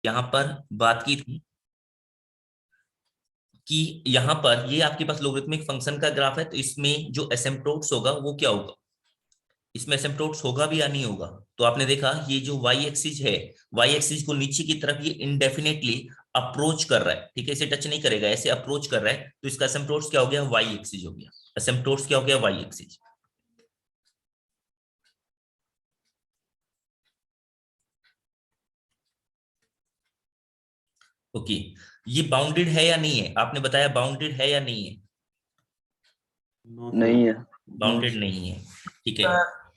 यहाँ पर बात की थी कि यहाँ पर ये आपके पास लोगरिथमिक फंक्शन का ग्राफ है, तो इसमें जो एसिम्प्टोट्स होगा वो क्या होगा, इसमें एसिम्प्टोट्स होगा भी या नहीं होगा। तो आपने देखा ये जो वाई एक्सिस है, वाई एक्सिस को नीचे की तरफ ये इनडेफिनेटली अप्रोच कर रहा है, ठीक है, इसे टच नहीं करेगा, ऐसे अप्रोच कर रहा है, तो इसका एसिम्प्टोट्स क्या हो गया, वाई एक्सिस हो गया। एसिम्प्टोट्स क्या हो गया, वाई एक्सिस। ओके, ये बाउंडेड है या नहीं है, आपने बताया बाउंडेड है या नहीं है, नहीं है, बाउंडेड नहीं है, ठीक है।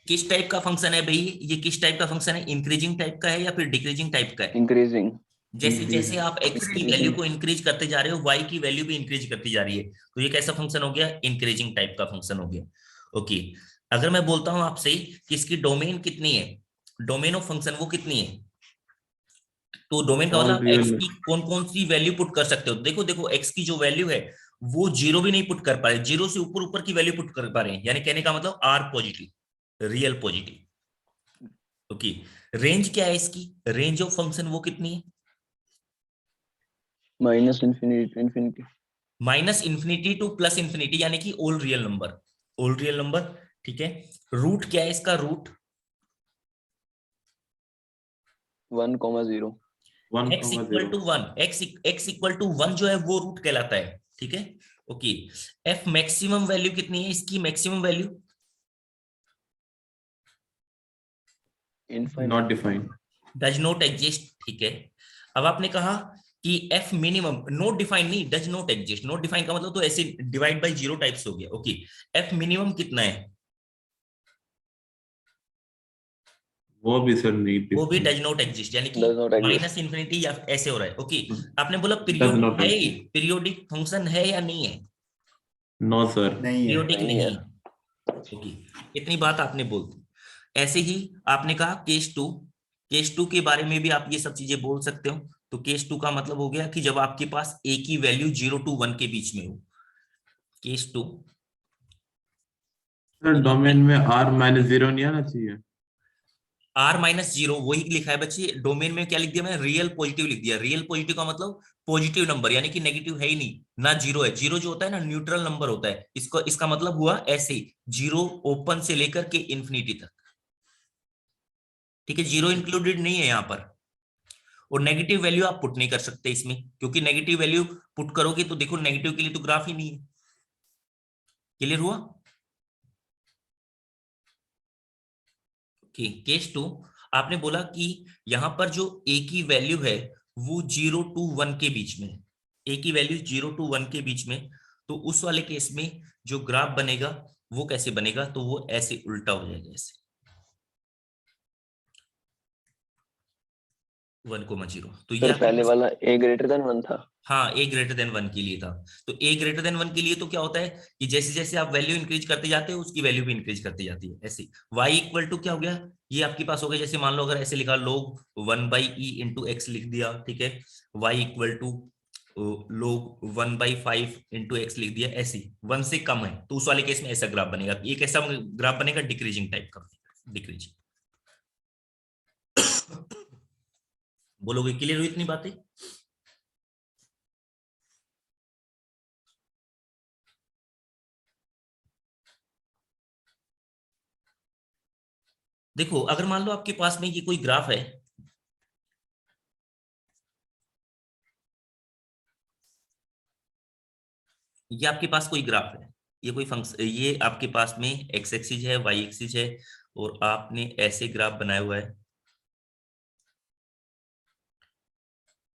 किस टाइप का फंक्शन है भाई, ये किस टाइप का फंक्शन है, इंक्रीजिंग टाइप का है या फिर डिक्रीजिंग टाइप का है। इंक्रीजिंग। जैसे जैसे आप x की वैल्यू इंक्रीजिंग। को इंक्रीज करते जा रहे हो, y की वैल्यू भी इंक्रीज करती जा रही है, तो ये कैसा फंक्शन हो गया, इंक्रीजिंग टाइप का फंक्शन हो गया। ओके, अगर मैं बोलता हूं आपसे कि इसकी डोमेन कितनी है, डोमेन ऑफ फंक्शन वो कितनी है, तो डोमेन का मतलब ऑल आप x रियल। की कौन कौन सी वैल्यू पुट कर सकते हो। देखो देखो, x की जो वैल्यू है वो जीरो भी नहीं पुट कर पा रहे, जीरो से ऊपर ऊपर की वैल्यू पुट कर पा रहे हैं, यानी कहने का मतलब R positive, real positive. Okay, range क्या है इसकी, रेंज ऑफ फंक्शन वो कितनी है, minus infinity infinity. Minus infinity to plus infinity, यानी कि all real number, all real number, ठीक है। रूट क्या है इसका, root 1,0। X equal 1,0। To one, X equal to one जो है वो रूट कहलाता है, ठीक है। ओके, एफ मैक्सिमम वैल्यू कितनी है इसकी, maximum value not infinite. Defined. Does not exist, ठीक है। अब आपने कहा कि एफ मिनिमम, नोट डिफाइन नहीं, does not exist, note define का मतलब तो ऐसे डिवाइड बाय जीरो टाइप्स हो गया। ओके, एफ मिनिमम कितना है, वो भी सर नहीं वो भी डिफाइंड। डज नॉट एग्जिस्ट, यानी कि does not minus exist. Infinity या ऐसे हो रहा है। ओके, आपने बोला डज पीरियोडिक नॉट है, एग्जिस्ट। पीरियोडिक फंक्शन है या नहीं है, नो सर। नहीं है। पीरियोडिक नहीं नहीं है। है। ओके, इतनी बात आपने बोल दी। ऐसे ही आपने कहा केस टू, केस टू के बारे में भी आप ये सब चीजें बोल सकते हो। तो केस टू का मतलब हो गया कि जब आपके पास ए की वैल्यू 0 to 1 के बीच में हो, केस टू। सर डोमेन में r-0 नहीं आना चाहिए। R-0 वही लिखा है बच्चे, डोमेन में क्या लिख दिया मैंने, रियल पॉजिटिव लिख दिया। रियल पॉजिटिव का मतलब पॉजिटिव नंबर, यानी कि नेगेटिव है ही नहीं ना, जीरो है। जीरो जो होता है ना न्यूट्रल नंबर होता है, इसको इसका मतलब हुआ ऐसे, जीरो ओपन से लेकर के इंफिनिटी तक, ठीक है, जीरो इंक्लूडेड नहीं है यहाँ पर। और नेगेटिव वैल्यू आप पुट नहीं कर सकते इसमें, क्योंकि नेगेटिव वैल्यू पुट करोगे तो देखो नेगेटिव के लिए तो ग्राफ ही नहीं है। क्लियर हुआ, केस टू। आपने बोला कि यहां पर जो ए की वैल्यू है वो 0 to 1 के बीच में, ए की वैल्यू 0 to 1 के बीच में, तो उस वाले केस में जो ग्राफ बनेगा वो कैसे बनेगा, तो वो ऐसे उल्टा हो जाएगा, ऐसे 1,0। तो ये सर आपके पहले पास, वाला a greater than 1 था। हाँ ए ग्रेटर देन वन के लिए था। तो ए ग्रेटर देन वन के लिए तो क्या होता है कि जैसे जैसे आप वैल्यू इंक्रीज करते जाते हो उसकी वैल्यू भी इंक्रीज करती जाती है, ऐसे। वाई इक्वल टू क्या हो गया, ये आपके पास हो गया, जैसे मान लो अगर ऐसे लिखा लोग 1/e into x लिख दिया, ठीक है। वाई इक्वल टू लोग 1/5 into x लिख दिया, ऐसे 1 से कम है तो उस वाले केस में ऐसा ग्राफ बनेगा। एक ऐसा ग्राफ बनेगा डिक्रीजिंग टाइप का, डिक्रीजिंग। बोलोगे क्लियर हुई इतनी बातें। देखो अगर मान लो आपके पास में ये कोई ग्राफ है, ये आपके पास कोई ग्राफ है, ये कोई फंक्शन, ये आपके पास में एक्स एक्सिस है, वाई एक्सिस है, और आपने ऐसे ग्राफ बनाया हुआ है।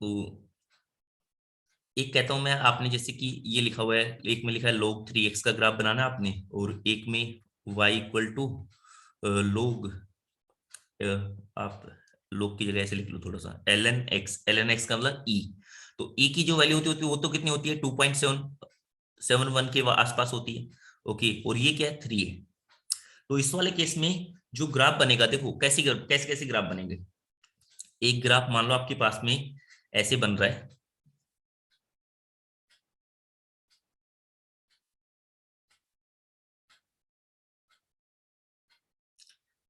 तो एक कहता हूं मैं, आपने जैसे कि ये लिखा हुआ है, एक में लिखा है log 3x का ग्राफ बनाना है आपने, और एक में y इक्वल टू log, आप log की जगह ऐसे लिख लो थोड़ा सा, ln x का मतलब e। तो e की जो वैल्यू होती है वो तो कितनी होती है, 2.771 के आसपास होती है। ओके, और ये क्या है, 3 है। तो इस वाले केस में जो ग्राफ बनेगा, देखो कैसे कैसे कैसे ग्राफ बनेंगे। एक ग्राफ मान लो आपके पास में ऐसे बन रहा है,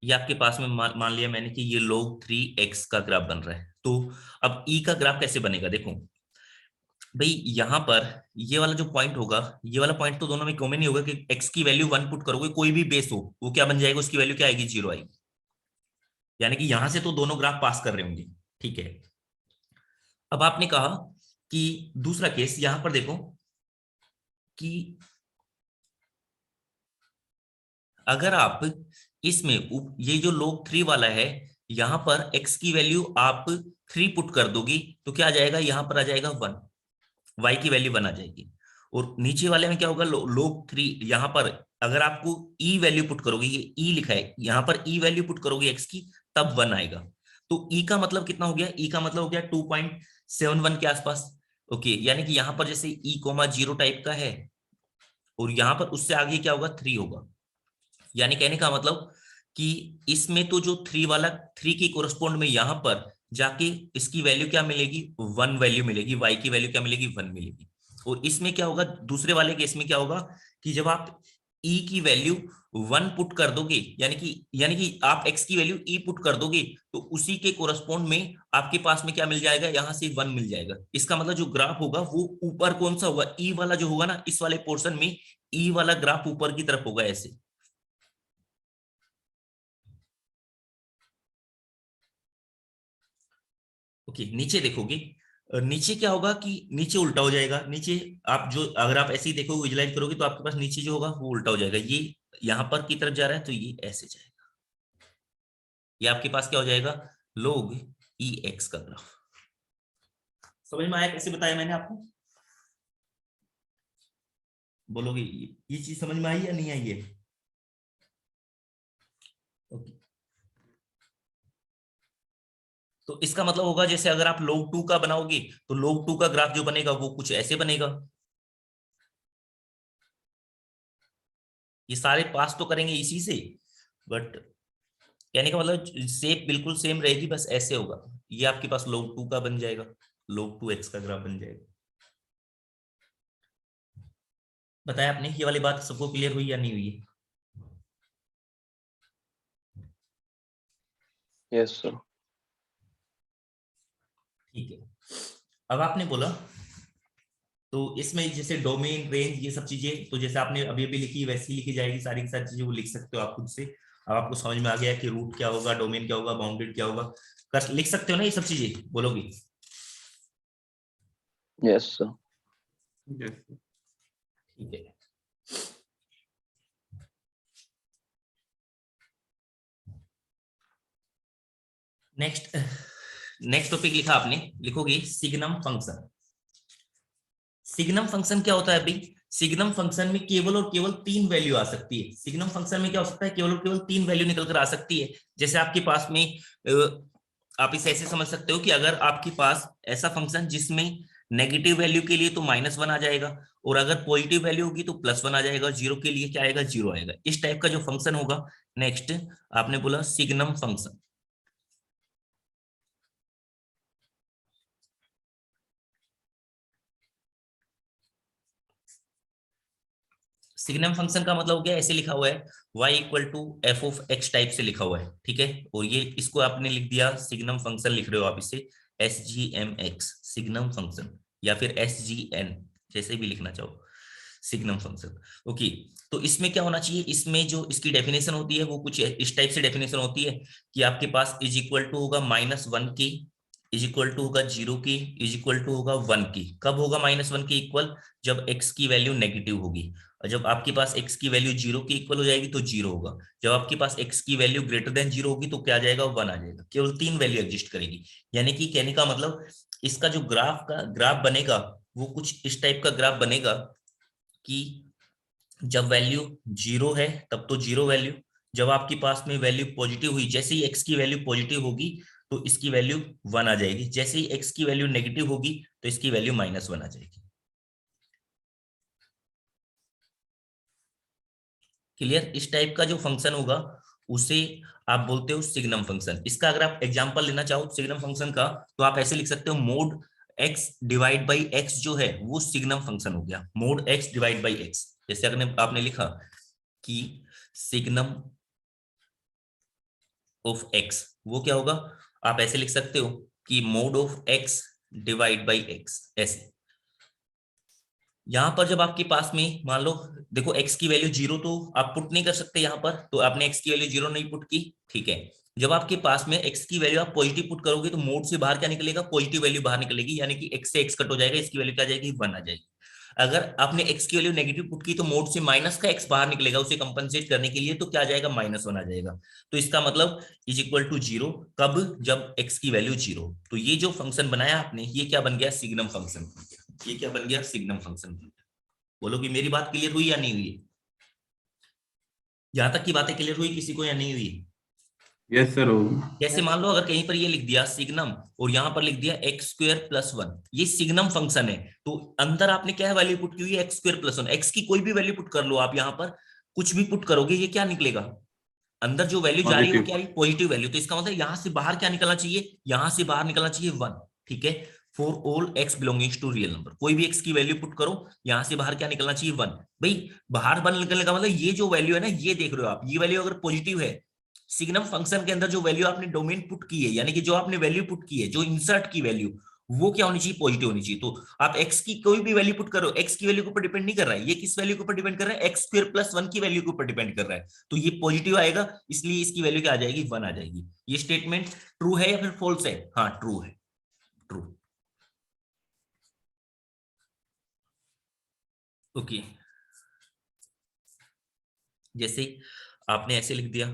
ये आपके पास में मान लिया मैंने कि ये log 3x का ग्राफ बन रहा है, तो अब ई का ग्राफ कैसे बनेगा, देखो भाई यहाँ पर ये वाला जो पॉइंट होगा, ये वाला पॉइंट तो दोनों में कॉमन ही होगा कि x की वैल्यू 1 पुट करोगे, कोई भी बेस हो वो क्या बन जाएगा, उसकी वैल्यू क्या आएगी, 0 आएगी। यानी कि यहां से तो दोनों ग्राफ पास कर रहे होंगे, ठीक है। अब आपने कहा कि दूसरा केस यहां पर देखो कि अगर आप इसमें ये जो log 3 वाला है, यहां पर x की वैल्यू आप 3 पुट कर दोगी तो क्या आ जाएगा, यहां पर आ जाएगा 1, y की वैल्यू 1 आ जाएगी। और नीचे वाले में क्या होगा, log 3, यहां पर अगर आपको e वैल्यू पुट करोगे, ये e लिखा है, यहां पर e वैल्यू पुट करोगे x की, तब 1 आएगा। तो e का मतलब कितना हो गया, e का मतलब हो गया 2.71 के आसपास। ओके, यानी कि यहां पर जैसे e, 0 टाइप का है और यहां पर उससे आगे क्या होगा, 3 होगा। यानी कहने का मतलब कि इसमें तो जो 3 वाला 3 की कोरस्पोंड में यहां पर जाके इसकी वैल्यू क्या मिलेगी, 1 वैल्यू मिलेगी, y की वैल्यू क्या मिलेगी, 1 मिलेगी। और इसमें क्या होगा, दूसरे वाले केस में क्या होगा कि जब आप e की वैल्यू 1 पुट कर दोगे, यानी कि आप x की वैल्यू e पुट कर दोगे, तो उसी के कोरस्पोंड में आपके पास में क्या मिल जाएगा, यहां से 1 मिल जाएगा। इसका मतलब जो ग्राफ होगा वो ऊपर कौन सा होगा, e वाला जो होगा ना, इस वाले पोर्शन में e वाला ग्राफ ऊपर की तरफ होगा ऐसे। ओके, नीचे देखोगे, नीचे क्या होगा कि नीचे उल्टा हो जाएगा। नीचे आप जो, अगर आप ऐसे ही देखोगे, विजुलाइज करोगे, तो आपके पास नीचे जो होगा वो उल्टा हो जाएगा। ये यहां पर की तरफ जा रहा है तो ये ऐसे जाएगा, ये आपके पास क्या हो जाएगा, log ex का ग्राफ। समझ में आया कैसे बताया मैंने आपको, बोलोगे ये चीज समझ में आई या नहीं आई है। ओके, तो इसका मतलब होगा जैसे अगर आप log 2 का बनाओगे तो log 2 का ग्राफ जो बनेगा वो कुछ ऐसे बनेगा। ये सारे पास तो करेंगे इसी से, बट कहने का मतलब शेप बिल्कुल सेम रहेगी, बस ऐसे होगा। ये आपके पास log 2 का बन जाएगा, log 2x का ग्राफ बन जाएगा। बताया आपने, ये वाली बात सबको क्लियर हुई या नहीं हुई है। Yes sir. ठीक है, अब आपने बोला तो इसमें जैसे डोमेन, रेंज, ये सब चीजें तो जैसे आपने अभी अभी लिखी वैसी लिखी जाएगी, सारी की सारी चीजें वो लिख सकते हो आप खुद से। अब आपको समझ में आ गया कि रूट क्या होगा, डोमेन क्या होगा, बाउंडेड क्या होगा, कर लिख सकते हो ना ये सब चीजें, बोलोगे। Yes sir. ठीक है, नेक्स्ट टॉपिक लिखा आपने, लिखोगे सिग्नम फंक्शन। सिग्नम फंक्शन क्या होता है अभी, सिग्नम फंक्शन में केवल और केवल 3 वैल्यू आ सकती है। सिग्नम फंक्शन में क्या हो सकता है, केवल और केवल 3 वैल्यू निकल कर आ सकती है। जैसे आपके पास में आप इसे ऐसे समझ सकते हो कि अगर आपके पास ऐसा फंक्शन जिसमें नेगेटिव वैल्यू के लिए तो -1 आ जाएगा, और अगर पॉजिटिव वैल्यू होगी तो +1 आ जाएगा, जीरो के लिए क्या आएगा, 0 आएगा। इस टाइप का जो फंक्शन होगा। नेक्स्ट आपने बोला सिग्नम फंक्शन। सिग्नम फंक्शन का मतलब हो गया, ऐसे लिखा हुआ है y = f(x) टाइप से लिखा हुआ है, ठीक है। और ये इसको आपने लिख दिया सिग्नम फंक्शन, लिख रहे हो आप इसे SGMX सिग्नम फंक्शन, या फिर SGN जैसे भी लिखना चाहो, सिग्नम फंक्शन। ओके, तो इसमें क्या होना चाहिए, इसमें जो इसकी डेफिनेशन होती है वो कुछ इस टाइप से डेफिनेशन होती है कि आपके पास = होगा -1 की, = होगा 0 की, = होगा 1 की। कब होगा -1 के इक्वल, जब x की वैल्यू नेगेटिव होगी। और जब आपके पास x की वैल्यू 0 के इक्वल हो जाएगी तो 0 होगा। जब आपके पास x की वैल्यू >0 होगी तो क्या आ जाएगा, 1 आ जाएगा। केवल 3 वैल्यू एग्जिस्ट करेगी। यानी कि कहने का मतलब इसका जो ग्राफ बनेगा वो कुछ इस टाइप का ग्राफ बनेगा कि जब वैल्यू 0 है तब तो 0 वैल्यू, जब आपके पास में वैल्यू पॉजिटिव हुई, जैसे ही x की वैल्यू पॉजिटिव होगी तो इसकी वैल्यू 1 आ जाएगी, जैसे ही x की वैल्यू नेगेटिव होगी तो इसकी वैल्यू -1 आ जाएगी। क्लियर, इस टाइप का जो फंक्शन होगा उसे आप बोलते हो सिग्नम फंक्शन। इसका अगर आप एग्जांपल लेना चाहो सिग्नम फंक्शन का, तो आप ऐसे लिख सकते हो mode x divide by x जो है वो सिग्नम फंक्शन हो गया, mode x divide by x। जैसे अगर आपने लिखा कि सिग्नम ऑफ x, वो क्या होगा, आप ऐसे लिख सकते हो कि mode of x divide by x, ऐसे। यहां पर जब आपके पास में मान लो देखो x की वैल्यू 0 तो आप पुट नहीं कर सकते यहां पर, तो आपने x की वैल्यू 0 नहीं पुट की, ठीक है। जब आपके पास में x की वैल्यू आप पॉजिटिव पुट करोगे तो मोड से बाहर क्या निकलेगा, पॉजिटिव वैल्यू बाहर निकलेगी, यानी कि x से x कट हो जाएगा, इसकी वैल्यू क्या आ जाएगी, 1 आ जाएगी। अगर आपने x की वैल्यू नेगेटिव पुट की तो मोड से माइनस का x बाहर निकलेगा, उसे कंपनसेट करने के लिए, तो क्या आ जाएगा, -1 आ जाएगा। तो इसका मतलब इज इक्वल टू 0 कब, जब x की वैल्यू 0। तो ये जो फंक्शन बनाया आपने, ये क्या बन गया, सिग्नम फंक्शन। ये क्या बन गया, सिग्नम फंक्शन। बोलो कि मेरी बात क्लियर हुई या नहीं हुई, यहां तक की बातें क्लियर हुई किसी को या नहीं हुई। यस सर हो। जैसे मान लो अगर कहीं पर ये लिख दिया सिग्नम और यहां पर लिख दिया x² + 1, ये सिग्नम फंक्शन है, तो अंदर आपने क्या वैल्यू पुट की हुई है, x² + 1। x की कोई भी वैल्यू पुट कर लो आप, यहां पर कुछ भी पुट करोगे, ये क्या निकलेगा, अंदर जो वैल्यू जा रही है वो क्या है, पॉजिटिव वैल्यू। तो इसका मतलब यहां से बाहर क्या निकलना चाहिए, यहां से बाहर निकलना चाहिए 1, ठीक है। For all x belongings to real number, कोई भी x की वैल्यू पुट करो, यहां से बाहर क्या निकलना चाहिए, 1। भाई बाहर 1 निकलने का मतलब ये जो वैल्यू है ना, ये देख रहे हो आप, ये वैल्यू अगर पॉजिटिव है, सिग्नम फंक्शन के अंदर जो वैल्यू आपने डोमेन पुट की है, यानी कि जो आपने वैल्यू पुट की है, जो इंसर्ट की वैल्यू, वो क्या होनी चाहिए, पॉजिटिव होनी चाहिए। तो आप x की कोई भी वैल्यू पुट करो, x की वैल्यू के ऊपर डिपेंड नहीं कर रहा है, ये किस वैल्यू के ऊपर डिपेंड कर रहा है, x² + 1 की वैल्यू के ऊपर डिपेंड कर रहा है, तो ये पॉजिटिव आएगा, इसलिए इसकी वैल्यू क्या आ जाएगी, 1 आ जाएगी। ये स्टेटमेंट ट्रू है या फिर फॉल्स है, हाँ ट्रू है, ट्रू। ओके, जैसे आपने ऐसे लिख दिया,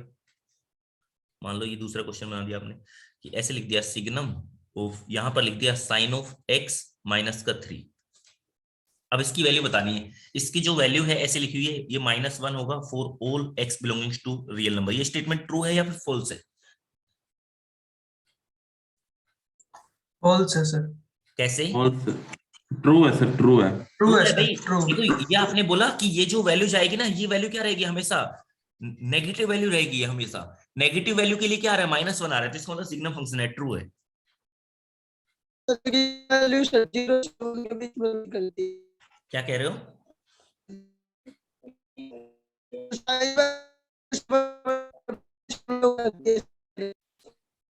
मान लो ये दूसरा क्वेश्चन बना दिया आपने कि ऐसे लिख दिया सिग्नम ऑफ, यहां पर लिख दिया साइन ऑफ x - 3। अब इसकी वैल्यू बतानी है, इसकी जो वैल्यू है ऐसे लिखी हुई है, ये -1 होगा for all x belongings to real number. ये स्टेटमेंट ट्रू है या फिर फॉल्स है, फॉल्स है सर। कैसे, ट्रू है सर, ट्रू है। ट्रू ट्रू है है सर, भाई। ट्रू। देखो ये आपने बोला कि ये जो वैल्यू जाएगी ना, ये वैल्यू क्या रहेगी, हमेशा नेगेटिव वैल्यू रहेगी, हमेशा नेगेटिव वैल्यू के लिए क्या आ रहा है, -1 आ रहा है, तो इसका मतलब सिग्नम फंक्शन है, ट्रू है। क्या कह रहे हो,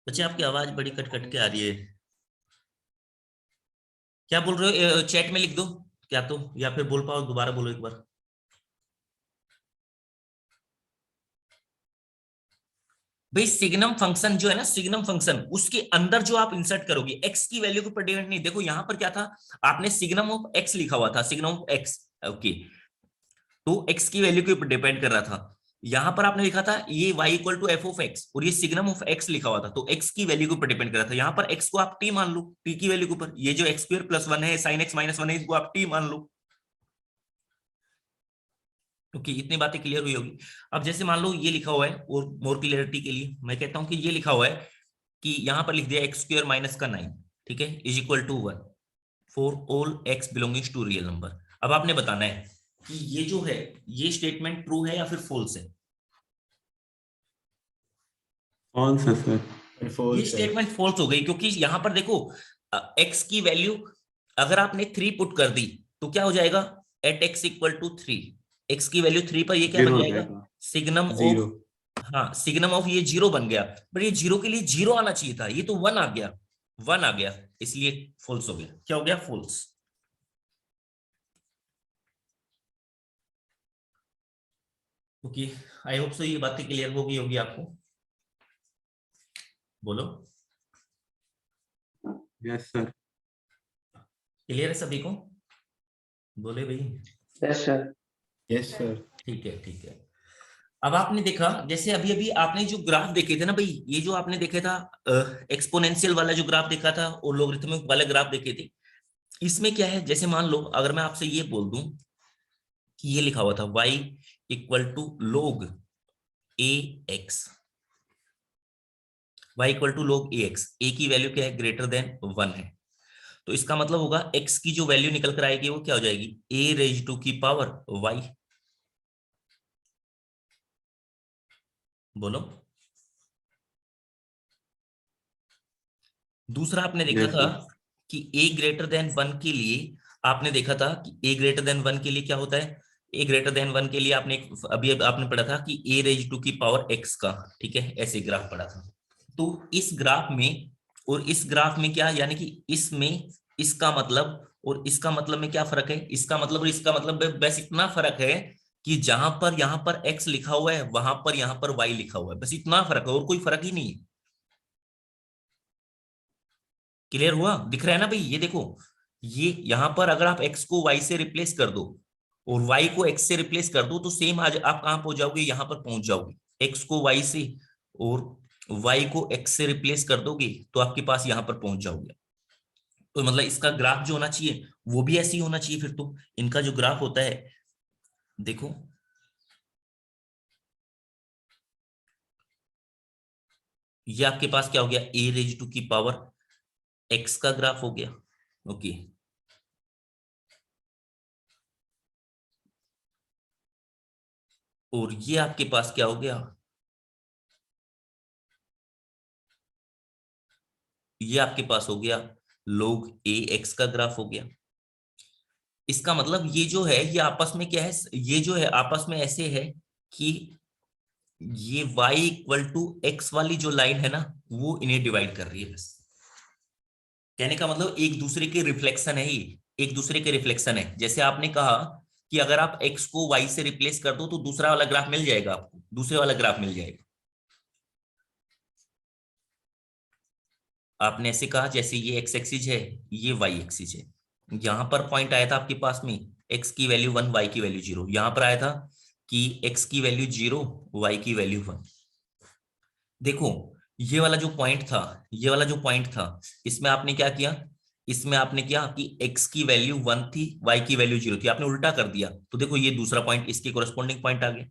बच्चे आपकी आवाज बड़ी कट कट के आ रही है, क्या बोल रहे हो, चैट में लिख दो क्या तो, या फिर बोल पाओ, दोबारा बोलो एक बार। भाई सिग्नम फंक्शन जो है ना, सिग्नम फंक्शन उसके अंदर जो आप इंसर्ट करोगे, x की वैल्यू के ऊपर डिपेंड नहीं। देखो यहां पर क्या था, आपने सिग्नम ऑफ x लिखा हुआ था, सिग्नम ऑफ x, ओके, तो x की वैल्यू के ऊपर डिपेंड कर रहा था। यहां पर आपने लिखा था ये y = f(x) और ये सिग्नम ऑफ x लिखा हुआ था, तो x की वैल्यू के ऊपर डिपेंड कर रहा था। यहां पर x को आप t मान लो, t की वैल्यू के ऊपर, ये जो x² + 1 है, sin x - 1 है, इसको आप t मान लो। ओके, इतनी बातें क्लियर हुई होगी। अब जैसे मान लो ये लिखा हुआ है, और मोर क्लियरिटी के लिए मैं कहता हूं कि ये लिखा हुआ है कि यहां पर लिख दिया x² - 9, ठीक है, = 1 for all x belongings to real number. अब आपने बताना है कि ये जो है, ये स्टेटमेंट ट्रू है या फिर फॉल्स है। फॉल्स है सर। ये स्टेटमेंट फॉल्स हो गई, क्योंकि यहां पर देखो x की वैल्यू अगर आपने 3 पुट कर दी तो क्या हो जाएगा, एट x = 3, x की वैल्यू 3 पर ये क्या बन जाएगा, सिग्नम ऑफ, हाँ सिग्नम ऑफ ये 0 बन गया, पर ये 0 के लिए 0 आना चाहिए था, ये तो 1 आ गया, 1 आ गया, इसलिए फॉल्स हो गया। क्या हो गया, false. Okay, I hope so ये बातें क्लियर हो गई होगी आपको, बोलो। Yes sir. क्लियर है सभी को, बोले भाई। Yes sir. Yes sir. ठीक है, ठीक है। अब आपने देखा, जैसे अभी अभी आपने जो ग्राफ देखे थे ना भाई, ये जो आपने देखे था एक्सपोनेंशियल वाला जो ग्राफ देखा था और लोगरिथमिक वाले ग्राफ देखे थे, इसमें क्या है, जैसे मान लो अगर मैं आपसे ये बोल दूं कि ये लिखा हुआ था y = log ax, y = log ax, a की वैल्यू क्या है, > 1 है, तो इसका मतलब होगा x की जो वैल्यू निकल कर आएगी वो क्या हो जाएगी, a⁻⁴ y। बोलो। दूसरा आपने देखा Yes, था sir. कि a 1 के लिए आपने देखा था कि a 1 के लिए क्या होता है, a 1 के लिए आपने अभी आपने पढ़ा था कि a⁻x का, ठीक है, ऐसे ग्राफ पढ़ा था। तो इस ग्राफ में और इस ग्राफ में क्या, यानी कि इसमें इसका मतलब और इसका मतलब में क्या फर्क है, इसका मतलब और इसका मतलब में बस इतना फर्क है कि जहां पर यहां पर x लिखा हुआ है वहां पर यहां पर y लिखा हुआ है, बस इतना फर्क है और कोई फर्क ही नहीं है। क्लियर हुआ, दिख रहा है ना भाई, ये देखो, ये यहां पर अगर आप x को y से रिप्लेस कर दो और y को x से रिप्लेस कर दो तो सेम आज आप कहां पहुंच जाओगे, यहां पर पहुंच जाओगे। x को y से और y को x से रिप्लेस कर दोगे तो आपके पास यहां पर पहुंच जाओगे। तो मतलब इसका ग्राफ जो होना चाहिए वो भी ऐसे ही होना चाहिए। फिर तो इनका जो ग्राफ होता है, देखो ये आपके पास क्या हो गया, a रेज टू की पावर x का ग्राफ हो गया। ओके, और ये आपके पास क्या हो गया, ये आपके पास हो गया log a x का ग्राफ हो गया। इसका मतलब ये जो है ये आपस में क्या है, ये जो है आपस में ऐसे है कि ये y इक्वल टू एक्स वाली जो लाइन है ना वो इन्हें डिवाइड कर रही है। बस कहने का मतलब एक दूसरे के रिफ्लेक्शन है, ही एक दूसरे के रिफ्लेक्शन है। जैसे आपने कहा कि अगर आप x को y से रिप्लेस कर दो तो दूसरा वाला ग्राफ मिल जाएगा, आपको दूसरे वाला ग्राफ मिल जाएगा। आपने ऐसे कहा जैसे ये x एक्सिस है, ये y एक्सिस है, यहां पर पॉइंट आया था आपके पास में x की वैल्यू 1 y की वैल्यू 0, यहां पर आया था कि x की वैल्यू 0 y की वैल्यू 1। देखो ये वाला जो पॉइंट था, ये वाला जो पॉइंट था, इसमें आपने क्या किया, इसमें आपने क्या कि x की वैल्यू 1 थी y की वैल्यू 0 थी, आपने उल्टा कर दिया तो देखो ये दूसरा पॉइंट इसके कोरस्पॉन्डिंग पॉइंट आ गया।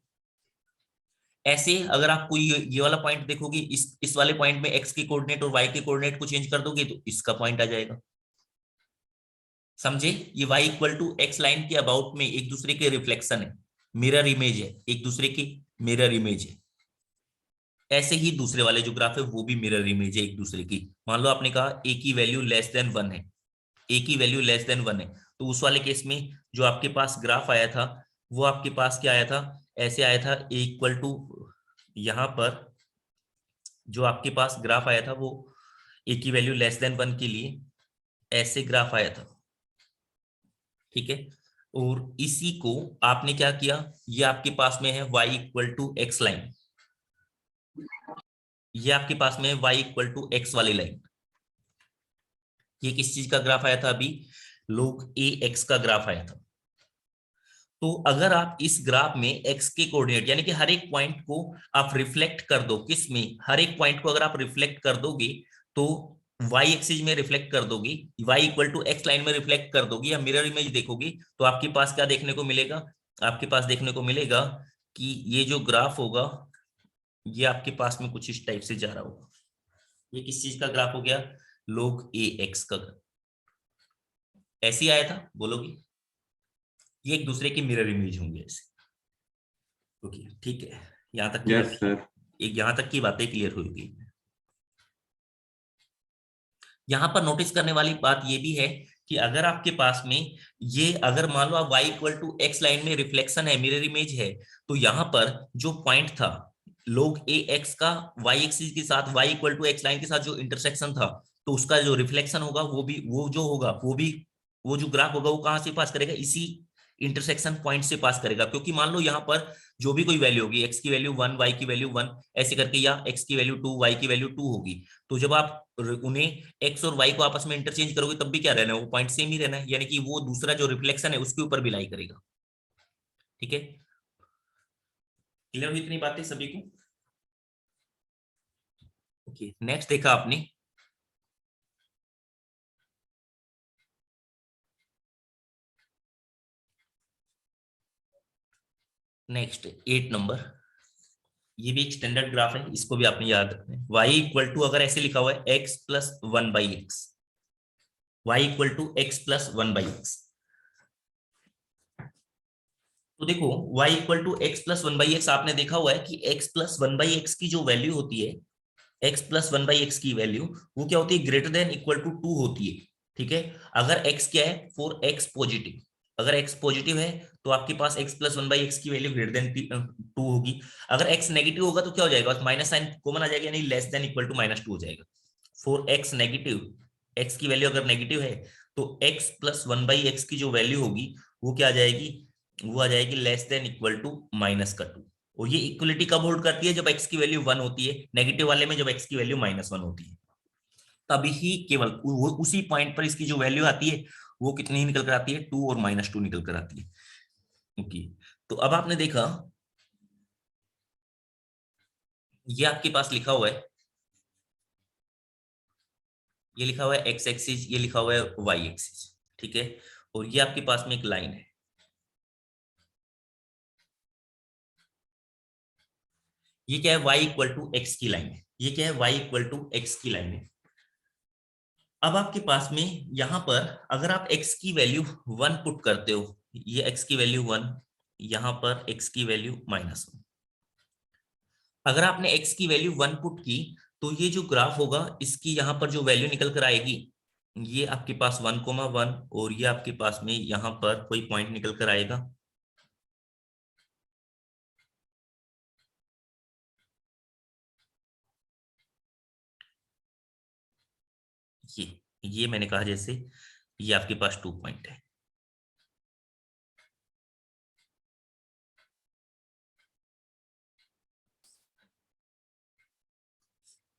ऐसे अगर आप कोई ये वाला पॉइंट देखोगे, इस वाले पॉइंट में x के कोऑर्डिनेट और y के कोऑर्डिनेट को चेंज कर दोगे तो इसका पॉइंट आ जाएगा। समझे, ये y equal to x line के अबाउट में एक दूसरे के रिफ्लेक्शन है, मिरर इमेज है, एक दूसरे की मिरर इमेज है। ऐसे ही दूसरे वाले जो ग्राफ है वो भी मिरर इमेज है एक दूसरे की। मान लो आपने कहा a की वैल्यू लेस देन 1 है, a की वैल्यू लेस देन 1 है, तो उस वाले केस में जो आपके पास ग्राफ आया था वो आपके पास क्या आया था, ऐसे आया था a इक्वल टू, यहां पर जो आपके पास ग्राफ आया था वो a की वैल्यू लेस देन 1 के लिए ऐसे ग्राफ आया था। ठीक है, और इसी को आपने क्या किया, ये आपके पास में है y equal to x line, ये आपके पास में है y इक्वल टू एक्स वाली लाइन। ये किस चीज का ग्राफ आया था अभी, log a x का ग्राफ आया था। तो अगर आप इस ग्राफ में x के कोऑर्डिनेट यानी कि हर एक पॉइंट को आप रिफ्लेक्ट कर दो, किस में, हर एक पॉइंट को अगर आप रिफ्लेक्ट कर दोगे तो y एक्सिस में रिफ्लेक्ट कर दोगी, y equal to x line में रिफ्लेक्ट कर दोगी या मिरर इमेज देखोगी, तो आपके पास क्या देखने को मिलेगा, आपके पास देखने को मिलेगा कि ये जो ग्राफ होगा ये आपके पास में कुछ इस टाइप से जा रहा होगा। ये किस चीज का ग्राफ हो गया, log a x का। ऐसे ही आया था बोलोगे, ये एक दूसरे की मिरर इमेज होंगे ऐसे। ओके ठीक है, यहाँ तक यस सर। एक यहाँ तक की बातें क्लियर होगी। यहाँ पर नोटिस करने वाली बात ये भी है कि अगर आपके पास में ये, अगर मान लो आप y equal to x line में रिफ्लेक्शन है, मिरर इमेज है, तो यहाँ पर जो पॉइंट था log a x का y एक्सिस के साथ y equal to x line के साथ जो इंटरसेक्शन था, तो उसका जो रिफ्लेक्शन होगा वो भी, वो जो होगा वो भी, वो जो ग्राफ होगा वो कहाँ से पास करेगा, इसी इंटरसेक्शन पॉइंट से पास करेगा। क्योंकि मान लो यहाँ पर जो भी कोई वैल्यू होगी, x की वैल्यू 1 y की वैल्यू 1 ऐसे करके, या x की वैल्यू 2 y की वैल्यू 2 होगी, तो जब आप उन्हें x और y को आपस में इंटरचेंज करोगे तब भी क्या रहना है, वो पॉइंट सेम ही रहना है, यानी कि वो दूसरा जो रिफ्लेक्शन है उसके ऊपर भी लाई करेगा। ठीक है, क्लियर हुई इतनी बातें सभी को। ओके नेक्स्ट देखा आपने, नेक्स्ट 8 नंबर, ये भी एक स्टैंडर्ड ग्राफ है, इसको भी आपने याद रखना है। y इक्वल टू, अगर ऐसे लिखा हुआ है x plus 1 by x, y equal to x plus 1 by x, तो देखो y equal to x plus 1 by x, आपने देखा हुआ है कि x प्लस 1 बाई एक्स की जो वैल्यू होती है, x प्लस 1 बाई एक्स की वैल्यू वो क्या होती है, ग्रेटर देन इक्वल टू 2 होती है। ठीक है, अगर x क्या है, फॉर x पॉजिटिव, अगर x पॉजिटिव है तो आपके पास x प्लस 1 बाई एक्स की वैल्यू ग्रेटर देन 2 होगी। अगर x नेगेटिव होगा तो क्या हो जाएगा, माइनस साइन कॉमन आ जाएगा, यानी लेस देन इक्वल टू -2 हो जाएगा। फॉर एक्स नेगेटिव, एक्स की वैल्यू अगर नेगेटिव है तो x प्लस 1/x की जो वैल्यू होगी वो क्या आ जाएगी, वो आ जाएगी लेस देन इक्वल टू -2। और ये इक्वलिटी कब होल्ड करती है, जब x की वैल्यू 1 होती है, नेगेटिव वाले में जब x की वैल्यू -1 होती है, तभी ही केवल उसी पॉइंट पर इसकी जो वैल्यू आती है वो कितनी निकल कर आती है, 2 और -2 निकल कर आती है। ओके, तो अब आपने देखा ये आपके पास लिखा हुआ है, ये लिखा हुआ है एक्स एक्सिस, ये लिखा हुआ है वाई एक्सिस, ठीक है, और ये आपके पास में एक लाइन है, ये क्या है, y इक्वल टू एक्स की लाइन है, ये क्या है, y इक्वल टू एक्स की लाइन है। अब आपके पास में यहां पर अगर आप x की वैल्यू 1 पुट करते हो, ये x की वैल्यू 1, यहां पर x की वैल्यू -1, अगर आपने x की वैल्यू 1 पुट की तो ये जो ग्राफ होगा इसकी यहां पर जो वैल्यू निकल कर आएगी, ये आपके पास 1,1 और ये आपके पास में यहां पर कोई पॉइंट निकल कर आएगा, ये मैंने कहा जैसे ये आपके पास 2 पॉइंट है।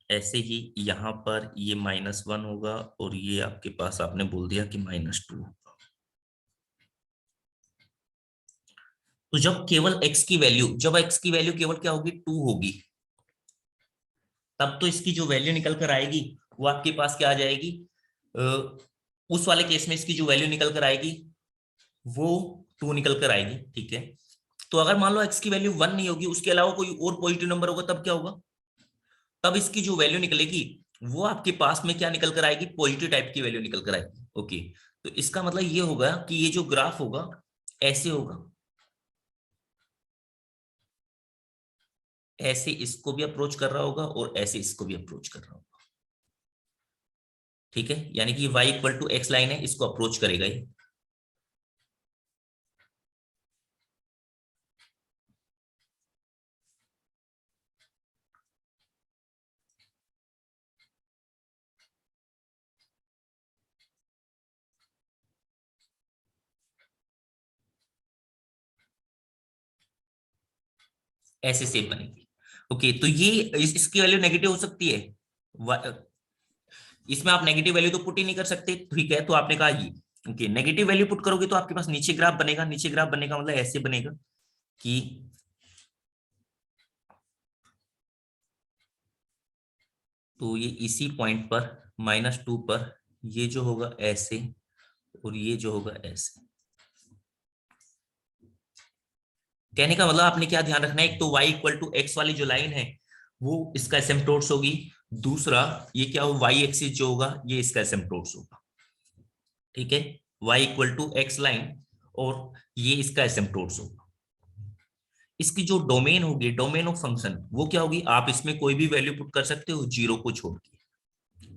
ऐसे ही यहां पर ये -1 होगा और ये आपके पास आपने बोल दिया कि -2 होगा। तो जब केवल x की वैल्यू, जब x की वैल्यू केवल क्या होगी, 2 होगी, तब तो इसकी जो वैल्यू निकल कर आएगी वो आपके पास क्या आ जाएगी, उस वाले केस में इसकी जो वैल्यू निकल कर आएगी वो 2 निकल कर आएगी, ठीक है। तो अगर मान लो x की वैल्यू 1 नहीं होगी, उसके अलावा कोई और पॉजिटिव नंबर होगा, तब क्या होगा, तब इसकी जो वैल्यू निकलेगी वो आपके पास में क्या निकल कर आएगी, पॉजिटिव टाइप की वैल्यू निकल कर आएगी। ओके, तो इसका मतलब ये होगा कि ये जो ग्राफ होगा ऐसे होगा, ऐसे इसको भी अप्रोच कर रहा होगा और ऐसे इसको भी अप्रोच कर रहा होगा, ठीक है, यानी कि y equal to x line है, इसको अप्रोच करेगा ये। ऐसे सेप बनेगी। ओके, तो ये इसकी वैल्यू नेगेटिव हो सकती है, इसमें आप नेगेटिव वैल्यू तो पुट ही नहीं कर सकते, ठीक है, तो आपने कहा ये ओके, नेगेटिव वैल्यू पुट करोगे तो आपके पास नीचे ग्राफ बनेगा, नीचे ग्राफ बनेगा मतलब ऐसे बनेगा कि तो ये इसी पॉइंट पर -2 पर ये जो होगा ऐसे और ये जो होगा ऐसे। कहने का मतलब आपने क्या ध्यान रखना है, एक तो y इक्वल टू एक्स वाली जो लाइन है वो इसका एसिम्पटोट्स होगी, दूसरा ये क्या हो, y एक्सिस जो होगा ये इसका एसिम्पटोट्स होगा, ठीक है, y equal to x line और ये इसका एसिम्पटोट्स होगा। इसकी जो डोमेन होगी, डोमेन ऑफ फंक्शन, वो क्या होगी, आप इसमें कोई भी वैल्यू पुट कर सकते हो 0 को छोड़ के,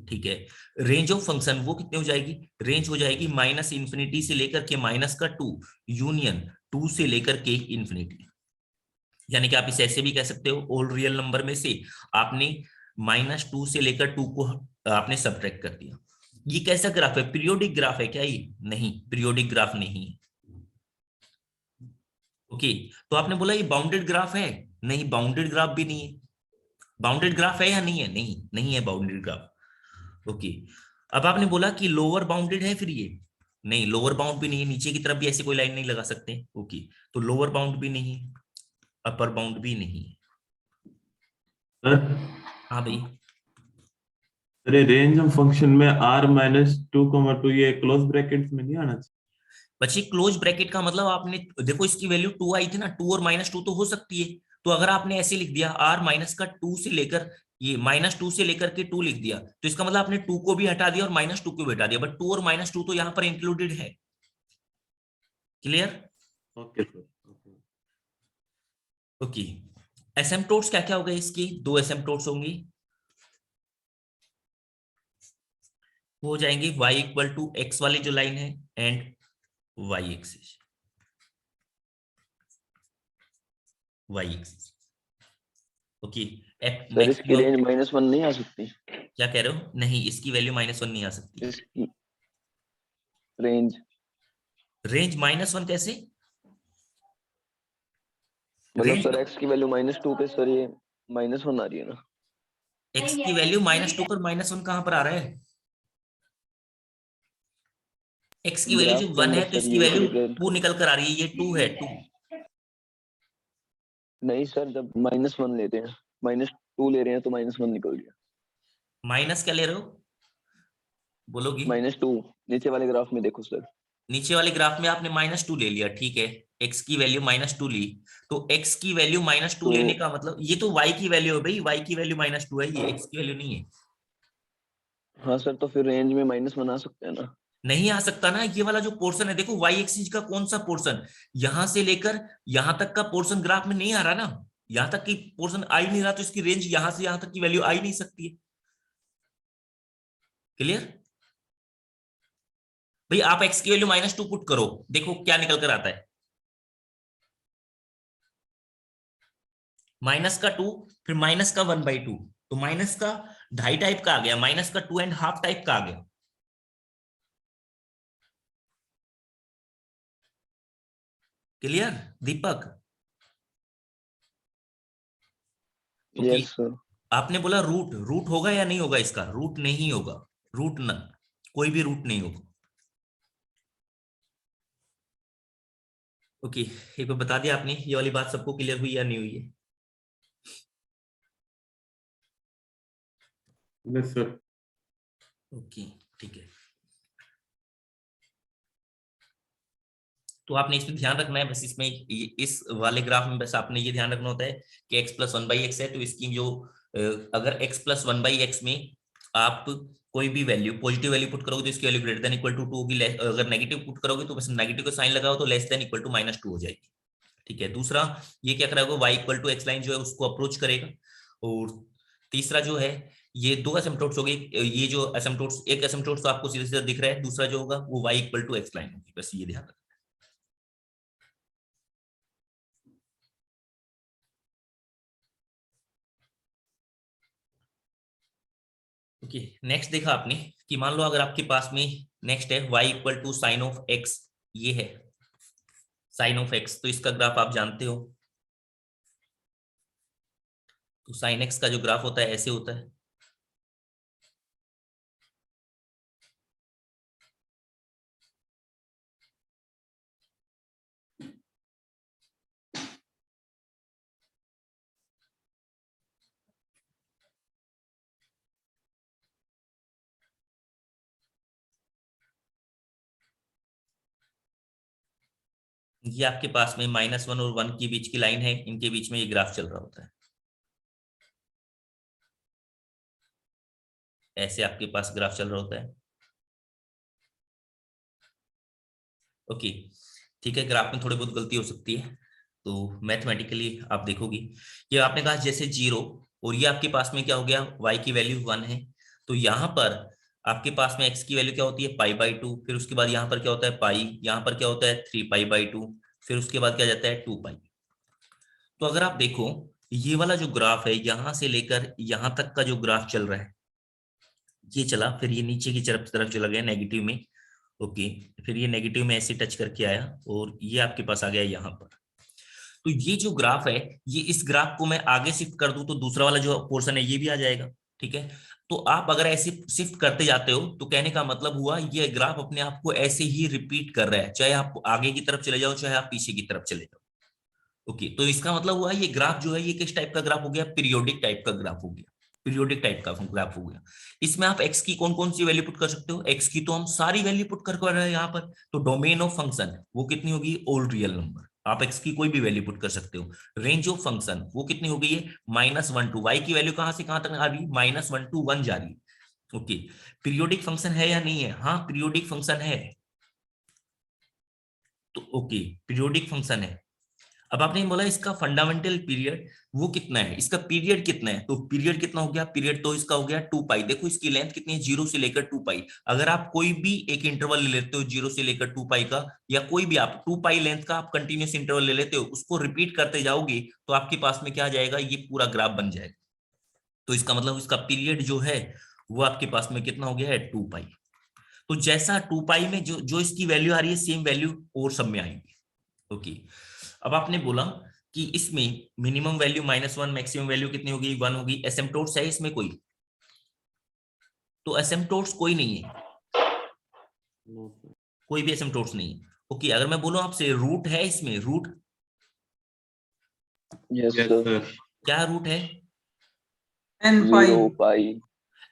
ठीक है। रेंज ऑफ फंक्शन वो कितनी हो जाएगी, रेंज हो जाएगी -∞ से लेकर के -2 यूनियन 2 से लेकर के इंफिनिटी, यानी कि आप इसे ऐसे भी कह सकते हो, ऑल रियल नंबर में से आपने -2 से लेकर 2 को आपने सब्ट्रैक्ट कर दिया। ये कैसा ग्राफ है, पीरियोडिक ग्राफ है क्या ये, नहीं पीरियोडिक ग्राफ नहीं है। ओके, तो आपने बोला ये बाउंडेड ग्राफ है, नहीं बाउंडेड ग्राफ भी नहीं है, बाउंडेड ग्राफ है या नहीं है, नहीं नहीं है बाउंडेड ग्राफ। ओके, अब आपने बोला कि लोअर बाउंडेड है, फिर ये नहीं, लोअर बाउंड भी नहीं है, नीचे की तरफ भी ऐसे कोई लाइन नहीं लगा सकते। ओके, तो लोअर बाउंड भी नहीं है, अपर बाउंड भी नहीं है। सर हाँ भाई, अरे रेंज ऑफ फंक्शन में r-2,2 ये क्लोज ब्रैकेट्स में नहीं आना चाहिए। बच्चे क्लोज ब्रैकेट का मतलब आपने देखो इसकी वैल्यू 2 आई थी ना, 2 और -2 तो हो सकती है, तो अगर आपने ऐसे लिख दिया r माइनस का 2 से लेकर ये -2 से लेकर के 2 लिख दिया, तो इसका मतलब आपने 2 को भी हटा दिया और -2 को भी हटा दिया, बट 2 और -2 तो यहाँ पर इंक्लूडेड है। Clear? Okay sir, okay. Okay, asymptotes क्या क्या हो गए इसकी, 2 एसिम्पटोट्स होंगी, वो हो जाएंगे y इक्वल टू एक्स वाली जो लाइन है and y axis, y axis. Okay, sir इसकी रेंज -1 नहीं आ सकती? क्या कह रहे हो? नहीं, इसकी वैल्यू -1 नहीं आ सकती। इसकी रेंज रेंज -1 कैसे? मतलब रेंज सर x की वैल्यू -2 पे सर ये -1 आ रही है ना? x की वैल्यू -2 पर -1 कहां पर आ रहा है? x की वैल्यू जो ग्राफ के 1 अंदर है तो सर इसकी ये वैल्यू रिप्रेजेंट 2 निकल कर आ रही है, ये 2 है, 2। नहीं सर, जब -1 लेते हैं, -2 ले रहे हैं तो -1 निकल गया। माइनस क्या ले रहे हो, बोलोगी? -2 नीचे वाले ग्राफ में देखो सर। नीचे वाले ग्राफ में आपने -2 ले लिया, ठीक है, x की वैल्यू -2 ली, तो x की वैल्यू -2 तो लेने का मतलब ये तो y की वैल्यू है भाई, y की वैल्यू -2 है, ये x की वैल्यू नहीं है। हाँ सर, तो फिर रेंज में -1 आ सकते हैं ना? नहीं आ सकता ना, ये वाला जो पोर्शन है देखो, y एक्सिस का कौन सा पोर्शन, यहां से लेकर यहां तक का पोर्शन ग्राफ में नहीं आ रहा ना, यहां तक की पोर्शन आ ही नहीं रहा, तो इसकी रेंज यहां से यहां तक की वैल्यू आ ही नहीं सकती है। क्लियर भाई? आप x की वैल्यू -2 पुट करो, देखो क्या निकल कर आता है, -2 फिर -1/2, तो -2.5 टाइप का आ गया, -2.5 टाइप का आ गया। क्लियर दीपक? ओके। Yes sir. आपने बोला रूट, रूट होगा या नहीं होगा इसका? रूट नहीं होगा, रूट न, कोई भी रूट नहीं होगा। ओके, एक बार बता दिया आपने, ये वाली बात सबको क्लियर हुई या नहीं हुई है? Yes sir. ओके, ठीक है। तो आपने इसमें ध्यान रखना है बस, इसमें इस वाले ग्राफ में बस आपने ये ध्यान रखना होता है कि x + 1/x है, तो इसकी जो अगर x + 1/x में आप कोई भी वैल्यू पॉजिटिव वैल्यू पुट करोगे तो इसकी value greater than equal to 2 होगी, अगर नेगेटिव पुट करोगे तो बस नेगेटिव का साइन लगाओ तो लेस देन इक्वल टू -2 हो जाएगी। ठीक है, दूसरा ये क्या करेगा, y = x लाइन जो है उसको अप्रोच करेगा, और तीसरा जो है ये 2 एसिम्पटोट्स हो गए, ये जो एसिम्पटोट्स, एक एसिम्पटोट्स तो आपको सीधे सीधे दिख रहा है, दूसरा जो होगा वो y = x लाइन होगी, बस ये ध्यान रखना। ओके, नेक्स्ट देखा आपने कि मान लो अगर आपके पास में नेक्स्ट है y = sin of x, ये है sin of x, तो इसका ग्राफ आप जानते हो, तो sin x का जो ग्राफ होता है ऐसे होता है। ये आपके पास में -1 और 1 के बीच की लाइन है, इनके बीच में ये ग्राफ चल रहा होता है, ऐसे आपके पास ग्राफ चल रहा होता है। ओके, ठीक है, ग्राफ में थोड़ी बहुत गलती हो सकती है, तो मैथमेटिकली आप देखोगी, ये आपने कहा जैसे 0, और ये आपके पास में क्या हो गया, y की वैल्यू 1 है, तो यहाँ पर आपके पास में x की वैल्यू क्या होती है, π/2, फिर उसके बाद यहाँ पर क्या होता है पाई, यहाँ पर क्या होता है 3π/2, फिर उसके बाद क्या जाता है 2π। तो अगर आप देखो ये वाला जो ग्राफ है यहां से लेकर यहां तक का जो ग्राफ चल रहा है, ये चला, फिर ये नीचे की तरफ चला गया नेगेटिव में। ओके, फिर ये नेगेटिव में ऐसे टच करके आया और ये आपके पास आ गया यहाँ पर। तो ये जो ग्राफ है, ये इस ग्राफ को मैं आगे शिफ्ट कर दूं तो दूसरा वाला जो पोर्शन है ये भी आ जाएगा। ठीक है, तो आप अगर ऐसे शिफ्ट करते जाते हो तो कहने का मतलब हुआ ये ग्राफ अपने आप को ऐसे ही रिपीट कर रहा है, चाहे आप आगे की तरफ चले जाओ चाहे आप पीछे की तरफ चले जाओ। ओके, तो इसका मतलब हुआ ये ग्राफ जो है ये किस टाइप का ग्राफ हो गया, पीरियोडिक टाइप का ग्राफ हो गया, पीरियोडिक टाइप का ग्राफ हो गया। इसमें आप x की कौन कौन सी वैल्यू पुट कर सकते हो, x की तो हम सारी वैल्यू पुट कर रहे हैं यहाँ पर, तो डोमेन ऑफ फंक्शन वो कितनी होगी, ऑल रियल नंबर, आप x की कोई भी वैल्यू पुट कर सकते हो। रेंज ऑफ फंक्शन वो कितनी हो गई है, -1 to y की वैल्यू कहां से कहां तक आ रही है, -1 to 1 जा रही है। ओके, पीरियोडिक फंक्शन है या नहीं है, हाँ पीरियोडिक फंक्शन है, तो ओके पीरियोडिक फंक्शन है। अब आपने बोला इसका फंडामेंटल पीरियड वो कितना है, इसका पीरियड कितना है, तो पीरियड कितना हो गया, पीरियड तो इसका हो गया 2π। देखो इसकी लेंथ कितनी है, 0 से लेकर 2π। अगर आप कोई भी एक इंटरवल ले लेते हो 0 से लेकर 2π का, या कोई भी आप 2π लेंथ का आप कंटिन्यूस इंटरवल ले लेते हो, उसको रिपीट करते जाओगे तो आपके पास में क्या आ जाएगा, ये पूरा ग्राफ बन जाएगा। तो इसका मतलब इसका पीरियड जो है वो आपके पास में कितना हो गया है 2 पाई। तो जैसा 2 पाई में जो जो इसकी वैल्यू आ रही है सेम वैल्यू और सब में आएगी। ओके, अब आपने बोला कि इसमें मिनिमम वैल्यू -1, मैक्सिमम वैल्यू कितनी होगी 1 होगी। एसिम्पटोट्स है इसमें कोई? तो एसिम्पटोट्स कोई नहीं है, नो सर। कोई भी एसिम्पटोट्स नहीं है। ओके, अगर मैं बोलूं आपसे रूट है इसमें, root yes yes sir. Sir. क्या रूट है? n पाई 0 पाई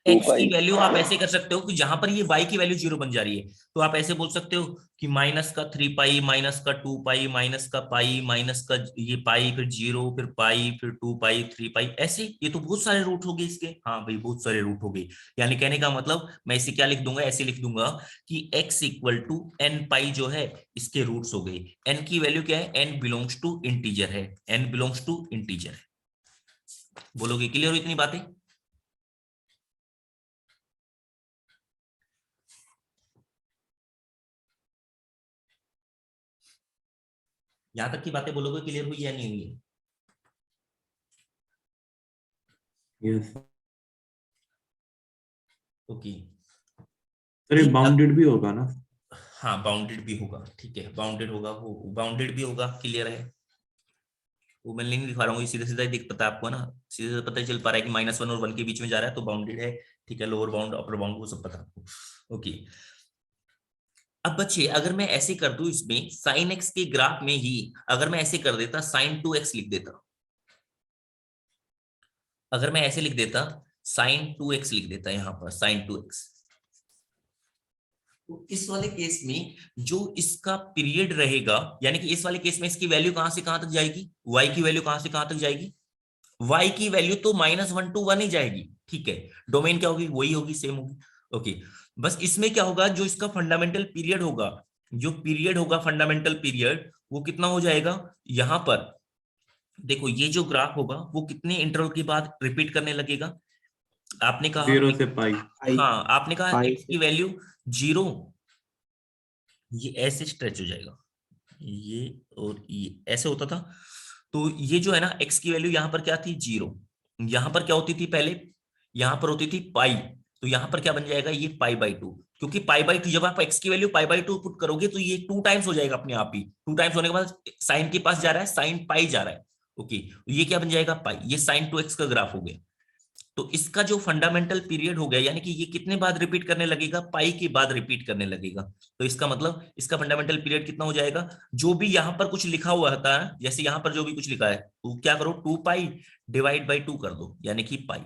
2 एक्स की पाई। वैल्यू आप ऐसे कर सकते हो कि जहां पर ये वाई की वैल्यू 0 बन जा रही है तो आप ऐसे बोल सकते हो कि -3 पाई, -2 पाई, माइनस का पाई, माइनस का ये पाई, फिर 0, फिर पाई, फिर 2 पाई, 3 पाई, ऐसे। ये तो बहुत सारे रूट हो गए इसके। हाँ भाई, बहुत सारे रूट हो गए। यानी कहने का मतलब मैं इसे क्या लिख दूंगा, ऐसे लिख दूंगा कि x = n पाई जो है इसके रूट्स हो गए। n की वैल्यू क्या है? n बिलोंग्स टू इंटीजर है, n बिलोंग्स टू इंटीजर है। बोलोगे क्लियर हो इतनी बातें? यहां तक की बातें बोलोगे क्लियर हुई या नहीं हुई? यस ओके, सर, ये बाउंडेड भी होगा ना? हाँ बाउंडेड भी होगा, ठीक है, बाउंडेड होगा, वो बाउंडेड भी होगा, क्लियर है। वो मैं नहीं दिखा रहा हूँ, सीधे सीधा दिख पता है आपको ना, सीधे सीधे पता चल पा रहा है कि -1 और 1 के बीच में जा रहा है तो बाउंडेड है, ठीक है। लोअर बाउंड, अपर बाउंड, वो सब पता है आपको। ओके, अब बच्चे अगर मैं ऐसे कर दूं इसमें sin x के ग्राफ में ही अगर मैं ऐसे कर देता sin 2x लिख देता, अगर मैं ऐसे लिख देता sin 2x लिख देता यहां पर sin 2x, तो इस वाले केस में जो इसका पीरियड रहेगा, यानी कि इस वाले केस में इसकी वैल्यू कहां से कहां तक जाएगी, y की वैल्यू कहां से कहां तक जाएगी, y की वैल्यू तो -1 to 1 ही जाएगी, ठीक है। डोमेन क्या होगी? वही होगी, सेम होगी। ओके, बस इसमें क्या होगा, जो इसका फंडामेंटल पीरियड होगा, जो पीरियड होगा फंडामेंटल पीरियड, वो कितना हो जाएगा? यहां पर देखो, ये जो ग्राफ होगा वो कितने इंटरवल के बाद रिपीट करने लगेगा? आपने कहा 0 से पाई। हाँ, आपने कहा पाई x की वैल्यू 0, ये ऐसे स्ट्रेच हो जाएगा, ये और ये ऐसे होता था। तो ये जो है ना, x की वैल्यू यहां पर क्या थी? 0। यहां पर क्या होती थी पहले? यहां पर होती थी पाई, तो यहां पर क्या बन जाएगा? ये π/2, क्योंकि π/2 जब आप x की वैल्यू π/2 पुट करोगे तो ये 2 टाइम्स हो जाएगा अपने आप ही। 2 टाइम्स होने के बाद साइन के पास जा रहा है, साइन पाई जा रहा है। ओके, ये क्या बन जाएगा? पाई। ये sin 2x का ग्राफ हो गया। तो इसका जो फंडामेंटल पीरियड हो गया, यानी कि ये कितने बाद रिपीट करने लगेगा? पाई के बाद रिपीट करने लगेगा। तो इसका मतलब इसका फंडामेंटल पीरियड कितना हो जाएगा? जो भी यहां पर कुछ लिखा हुआ होता है, जैसे यहां पर जो भी कुछ लिखा है, तो क्या करो, 2 पाई डिवाइड बाई 2 कर दो, यानी कि पाई।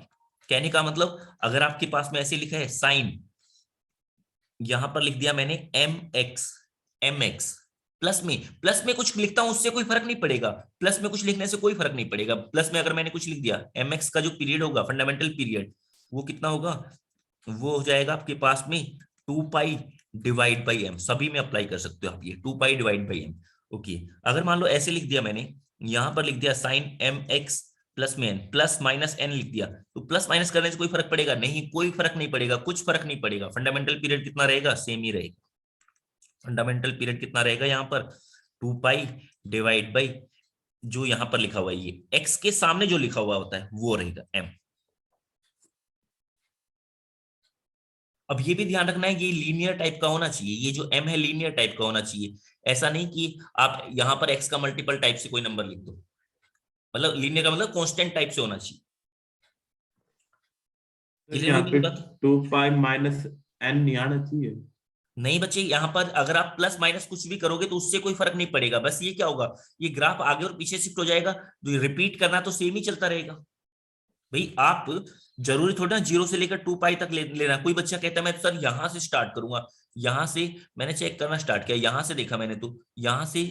कहने का मतलब अगर आपके पास में ऐसे लिखा है साइन, यहां पर लिख दिया मैंने mx प्लस में कुछ लिखता हूं उससे कोई फर्क नहीं पड़ेगा, प्लस में कुछ लिखने से कोई फर्क नहीं पड़ेगा। प्लस में अगर मैंने कुछ लिख दिया, mx का जो पीरियड होगा, फंडामेंटल पीरियड, वो कितना होगा? वो हो जाएगा आपके पास में 2 पाई डिवाइड बाई m। सभी में अप्लाई कर सकते हो आप ये 2 pi divide by m। Okay, अगर मान लो ऐसे लिख दिया मैंने, यहां पर लिख दिया साइन mx प्लस में n, प्लस माइनस n लिख दिया, तो प्लस माइनस करने से कोई फर्क पड़ेगा? नहीं, कोई फर्क नहीं पड़ेगा, कुछ फर्क नहीं पड़ेगा। फंडामेंटल पीरियड कितना रहेगा? सेम ही रहेगा। फंडामेंटल पीरियड कितना रहेगा यहाँ पर? 2 पाई डिवाइड बाई जो यहां पर लिखा हुआ है, ये x के सामने जो लिखा हुआ होता है वो रहेगा m। अब ये भी ध्यान रखना है, ये लीनियर टाइप का होना चाहिए, ये जो m है लीनियर टाइप का होना चाहिए। ऐसा नहीं कि आप यहां पर x का मल्टीपल टाइप से कोई नंबर लिख दो, मतलब लीनियर का मतलब कांस्टेंट टाइप से होना चाहिए। क्लियर यहाँ होगी पे बात? 2 पाई माइनस n नहीं आना चाहिए? नहीं बच्चे, यहां पर अगर आप प्लस माइनस कुछ भी करोगे तो उससे कोई फर्क नहीं पड़ेगा। बस ये क्या होगा, ये ग्राफ आगे और पीछे शिफ्ट हो जाएगा, तो रिपीट करना तो सेम ही चलता रहेगा। भाई आप जरूरी थोड़ा ना 0 से लेकर 2 पाई तक लेना। कोई बच्चा कहता है मैं सर यहां से स्टार्ट करूंगा, यहां से मैंने चेक करना स्टार्ट किया, यहां से देखा मैंने, तो यहां से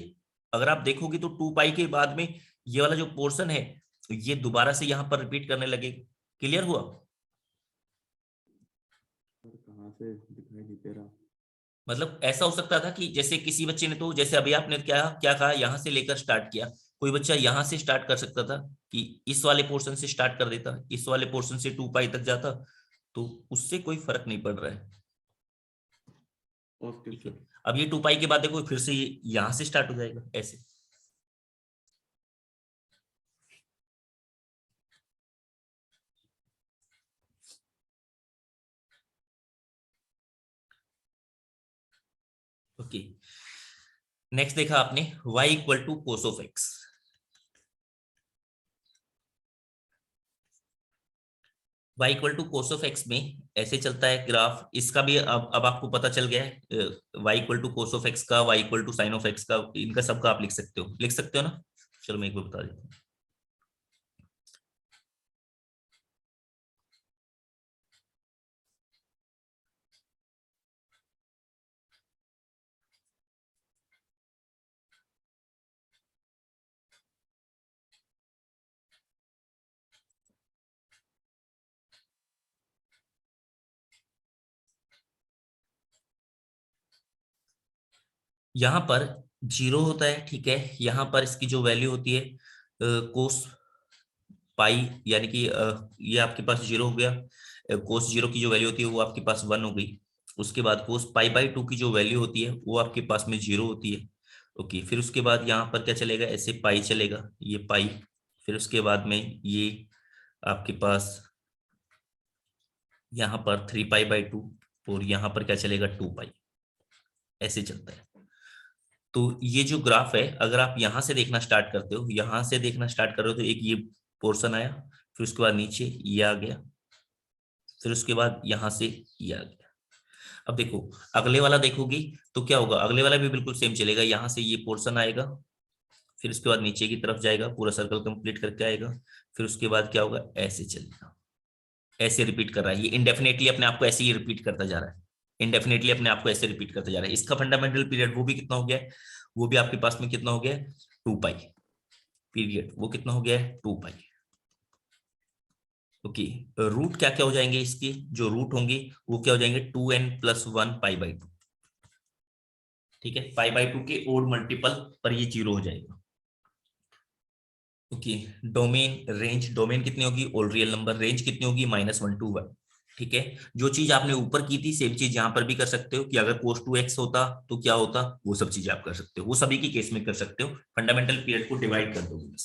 अगर आप देखोगे तो 2 पाई के बाद में ये वाला जो पोर्शन है ये दोबारा से यहां पर रिपीट करने लगेगा। क्लियर हुआ? कहाँ से दिखाई नहीं दे रहा? मतलब ऐसा हो सकता था कि जैसे किसी बच्चे ने, तो जैसे अभी आपने क्या क्या कहा, यहां से लेकर स्टार्ट किया, कोई बच्चा यहां से स्टार्ट कर सकता था कि इस वाले पोर्शन से स्टार्ट कर देता, इस वाले पोर्शन से 2 पाई तक जाता, तो उससे कोई फर्क नहीं पड़ रहा है। Okay sir. अब ये 2 पाई के बाद देखो फिर से ये यहां से स्टार्ट हो जाएगा ऐसे। ओके, नेक्स्ट देखा आपने y equal to cos of x। y equal to cos of x में ऐसे चलता है ग्राफ, इसका भी अब आपको पता चल गया है y equal to cos of x का, y equal to sine of x का, इनका सबका आप लिख सकते हो ना। चलो मैं एक बार बता देता हूँ। यहां पर 0 होता है, ठीक है। यहां पर इसकी जो वैल्यू होती है कोस पाई, यानी कि ये आपके पास 0 हो गया। कोस 0 की जो वैल्यू होती है वो आपके पास 1 हो गई। उसके बाद कोस पाई बाई 2 की जो वैल्यू होती है वो आपके पास में 0 होती है। ओके, फिर उसके बाद यहाँ पर क्या चलेगा, ऐसे पाई चलेगा, ये पाई। फिर उसके बाद में ये आपके पास यहाँ पर 3 पाई बाई 2, और यहाँ पर क्या चलेगा 2 पाई, ऐसे चलता है। तो ये जो ग्राफ है, अगर आप यहां से देखना स्टार्ट करते हो, यहां से देखना स्टार्ट कर रहे हो, तो एक ये पोर्शन आया, फिर उसके बाद नीचे ये आ गया, फिर उसके बाद यहां से ये आ गया। अब देखो अगले वाला देखोगी तो क्या होगा, अगले वाला भी बिल्कुल सेम चलेगा। यहां से ये पोर्शन आएगा, फिर उसके बाद नीचे की तरफ जाएगा, पूरा सर्कल कंप्लीट करके आएगा, फिर उसके बाद क्या होगा, ऐसे चलेगा। ऐसे रिपीट कर रहा है ये इंडेफिनेटली, अपने आप को ऐसे ही रिपीट करता जा रहा है, इंडेफिनेटली अपने आप को ऐसे रिपीट करता जा रहा है। इसका फंडामेंटल पीरियड वो भी कितना हो गया है, वो भी आपके पास में कितना हो गया है, 2 पाई पीरियड, वो कितना हो गया है, 2 पाई। ओके, रूट क्या क्या हो जाएंगे इसके, जो रूट होंगे वो क्या हो जाएंगे, 2n+1 पाई बाई 2। ठीक है, पाई बाई 2 के ओड मल्टीपल पर ये 0 हो जाएगा। ओके, डोमेन रेंज, डोमेन कितनी होगी, ऑल रियल नंबर, रेंज कितनी होगी, -1 to 1। ठीक है, जो चीज आपने ऊपर की थी सेम चीज यहां पर भी कर सकते हो, कि अगर cos 2x होता तो क्या होता, वो सब चीजें आप कर सकते हो, वो सभी की केस में कर सकते हो, फंडामेंटल पीरियड को डिवाइड कर दोगे।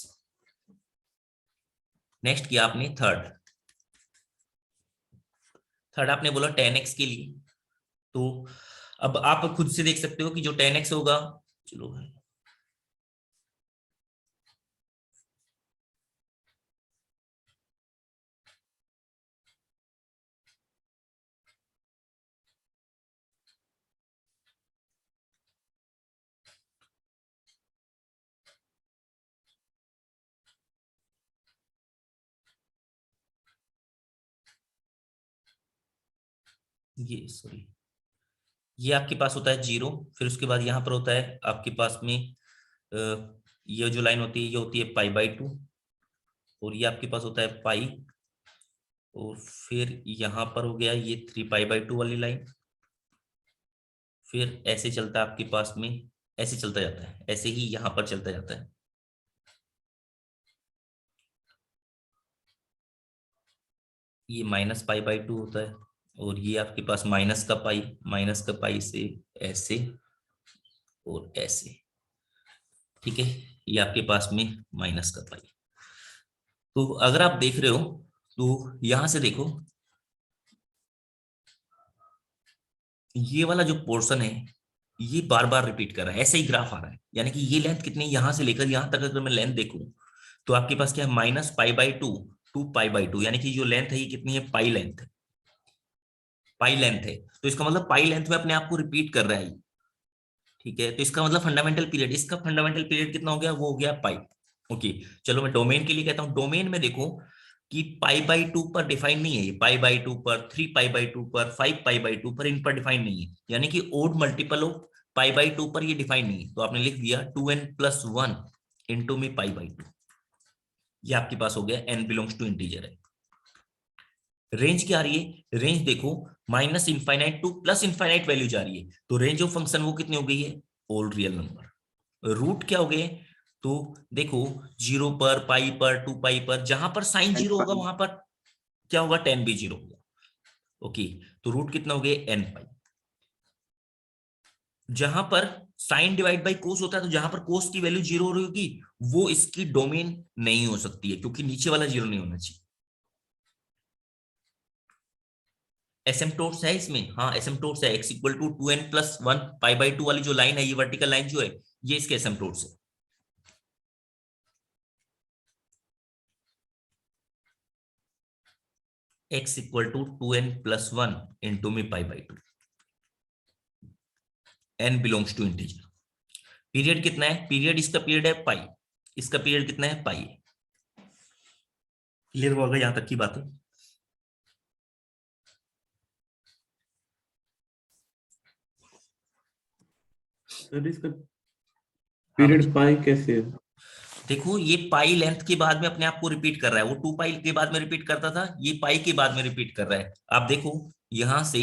नेक्स्ट किया आपने थर्ड आपने बोला 10x के लिए, तो अब आप खुद से देख सकते हो कि जो 10x होगा, चलो ये सॉरी, ये आपके पास होता है 0, फिर उसके बाद यहाँ पर होता है आपके पास में ये जो लाइन होती है ये होती है पाई बाई 2, और ये आपके पास होता है पाई, और फिर यहाँ पर हो गया ये 3 पाई बाई 2 वाली लाइन। फिर ऐसे चलता है आपके पास में, ऐसे चलता जाता है, ऐसे ही यहाँ पर चलता जाता है। ये -पाई/2 होता है, और ये आपके पास माइनस का पाई से ऐसे और ऐसे। ठीक है, ये आपके पास में माइनस का पाई। तो अगर आप देख रहे हो तो यहां से देखो, ये वाला जो पोर्शन है ये बार बार रिपीट कर रहा है, ऐसे ही ग्राफ आ रहा है। यानी कि ये लेंथ कितनी, यहां से लेकर यहां तक अगर मैं लेंथ देखूं तो आपके पास क्या है, -पाई/2 2 पाई/2, यानी कि जो लेंथ है ये कितनी है, पाई लेंथ है, पाई लेंथ है। तो इसका मतलब पाई लेंथ में अपने आप को रिपीट कर रहा है। ठीक है, तो इसका मतलब फंडामेंटल पीरियड, इसका फंडामेंटल पीरियड कितना हो गया, वो हो गया पाई। ओके, चलो मैं डोमेन के लिए कहता हूं, डोमेन में देखो कि पाई/2 पर डिफाइन नहीं है, पाई/2 पर, 3 पाई/2 पर, 5 पाई/2 पर, इन पर डिफाइन नहीं है। यानी कि ओड मल्टीपल ऑफ पाई/2 पर ये डिफाइन नहीं है, तो आपने लिख दिया 2n+1 इंटू में पाई/2। ये आपके पास हो गया n बिलोंग्स टू इंटीजर है। रेंज क्या आ रही है, रेंज देखो -∞ टू +∞ वैल्यू जा रही है, तो रेंज ऑफ फंक्शन वो कितनी हो गई है, ऑल रियल नंबर। रूट क्या हो गए, तो देखो 0 पर, पाई पर, 2 पाई पर, जहां पर साइन 0 होगा वहां पर क्या होगा, 10 भी 0 होगा। ओके, तो रूट कितना हो गए, n पाई। जहां पर साइन डिवाइड बाई कोस होता है, तो जहां पर कोस की वैल्यू 0 हो रही होगी वो इसकी डोमेन नहीं हो सकती है, क्योंकि नीचे वाला 0 नहीं होना चाहिए। एसिम्पटोट्स है इसमें, हाँ एसिम्पटोट्स है, x इक्वल टू 2n+1 π/2 वाली जो लाइन है, ये वर्टिकल लाइन जो है, ये इसके एसिम्पटोट्स है। x equal to 2n+1 into में π/2, n belongs to integer. Period कितना है, पीरियड इसका पीरियड है पाई, इसका पीरियड कितना है पाई। क्लियर होगा यहां तक की बात है। सर इसका पीरियड पाई कैसे है? देखो ये पाई लेंथ के बाद में अपने आप को रिपीट कर रहा है, वो 2 पाई के बाद में रिपीट करता था, ये पाई के बाद में रिपीट कर रहा है। आप देखो यहां से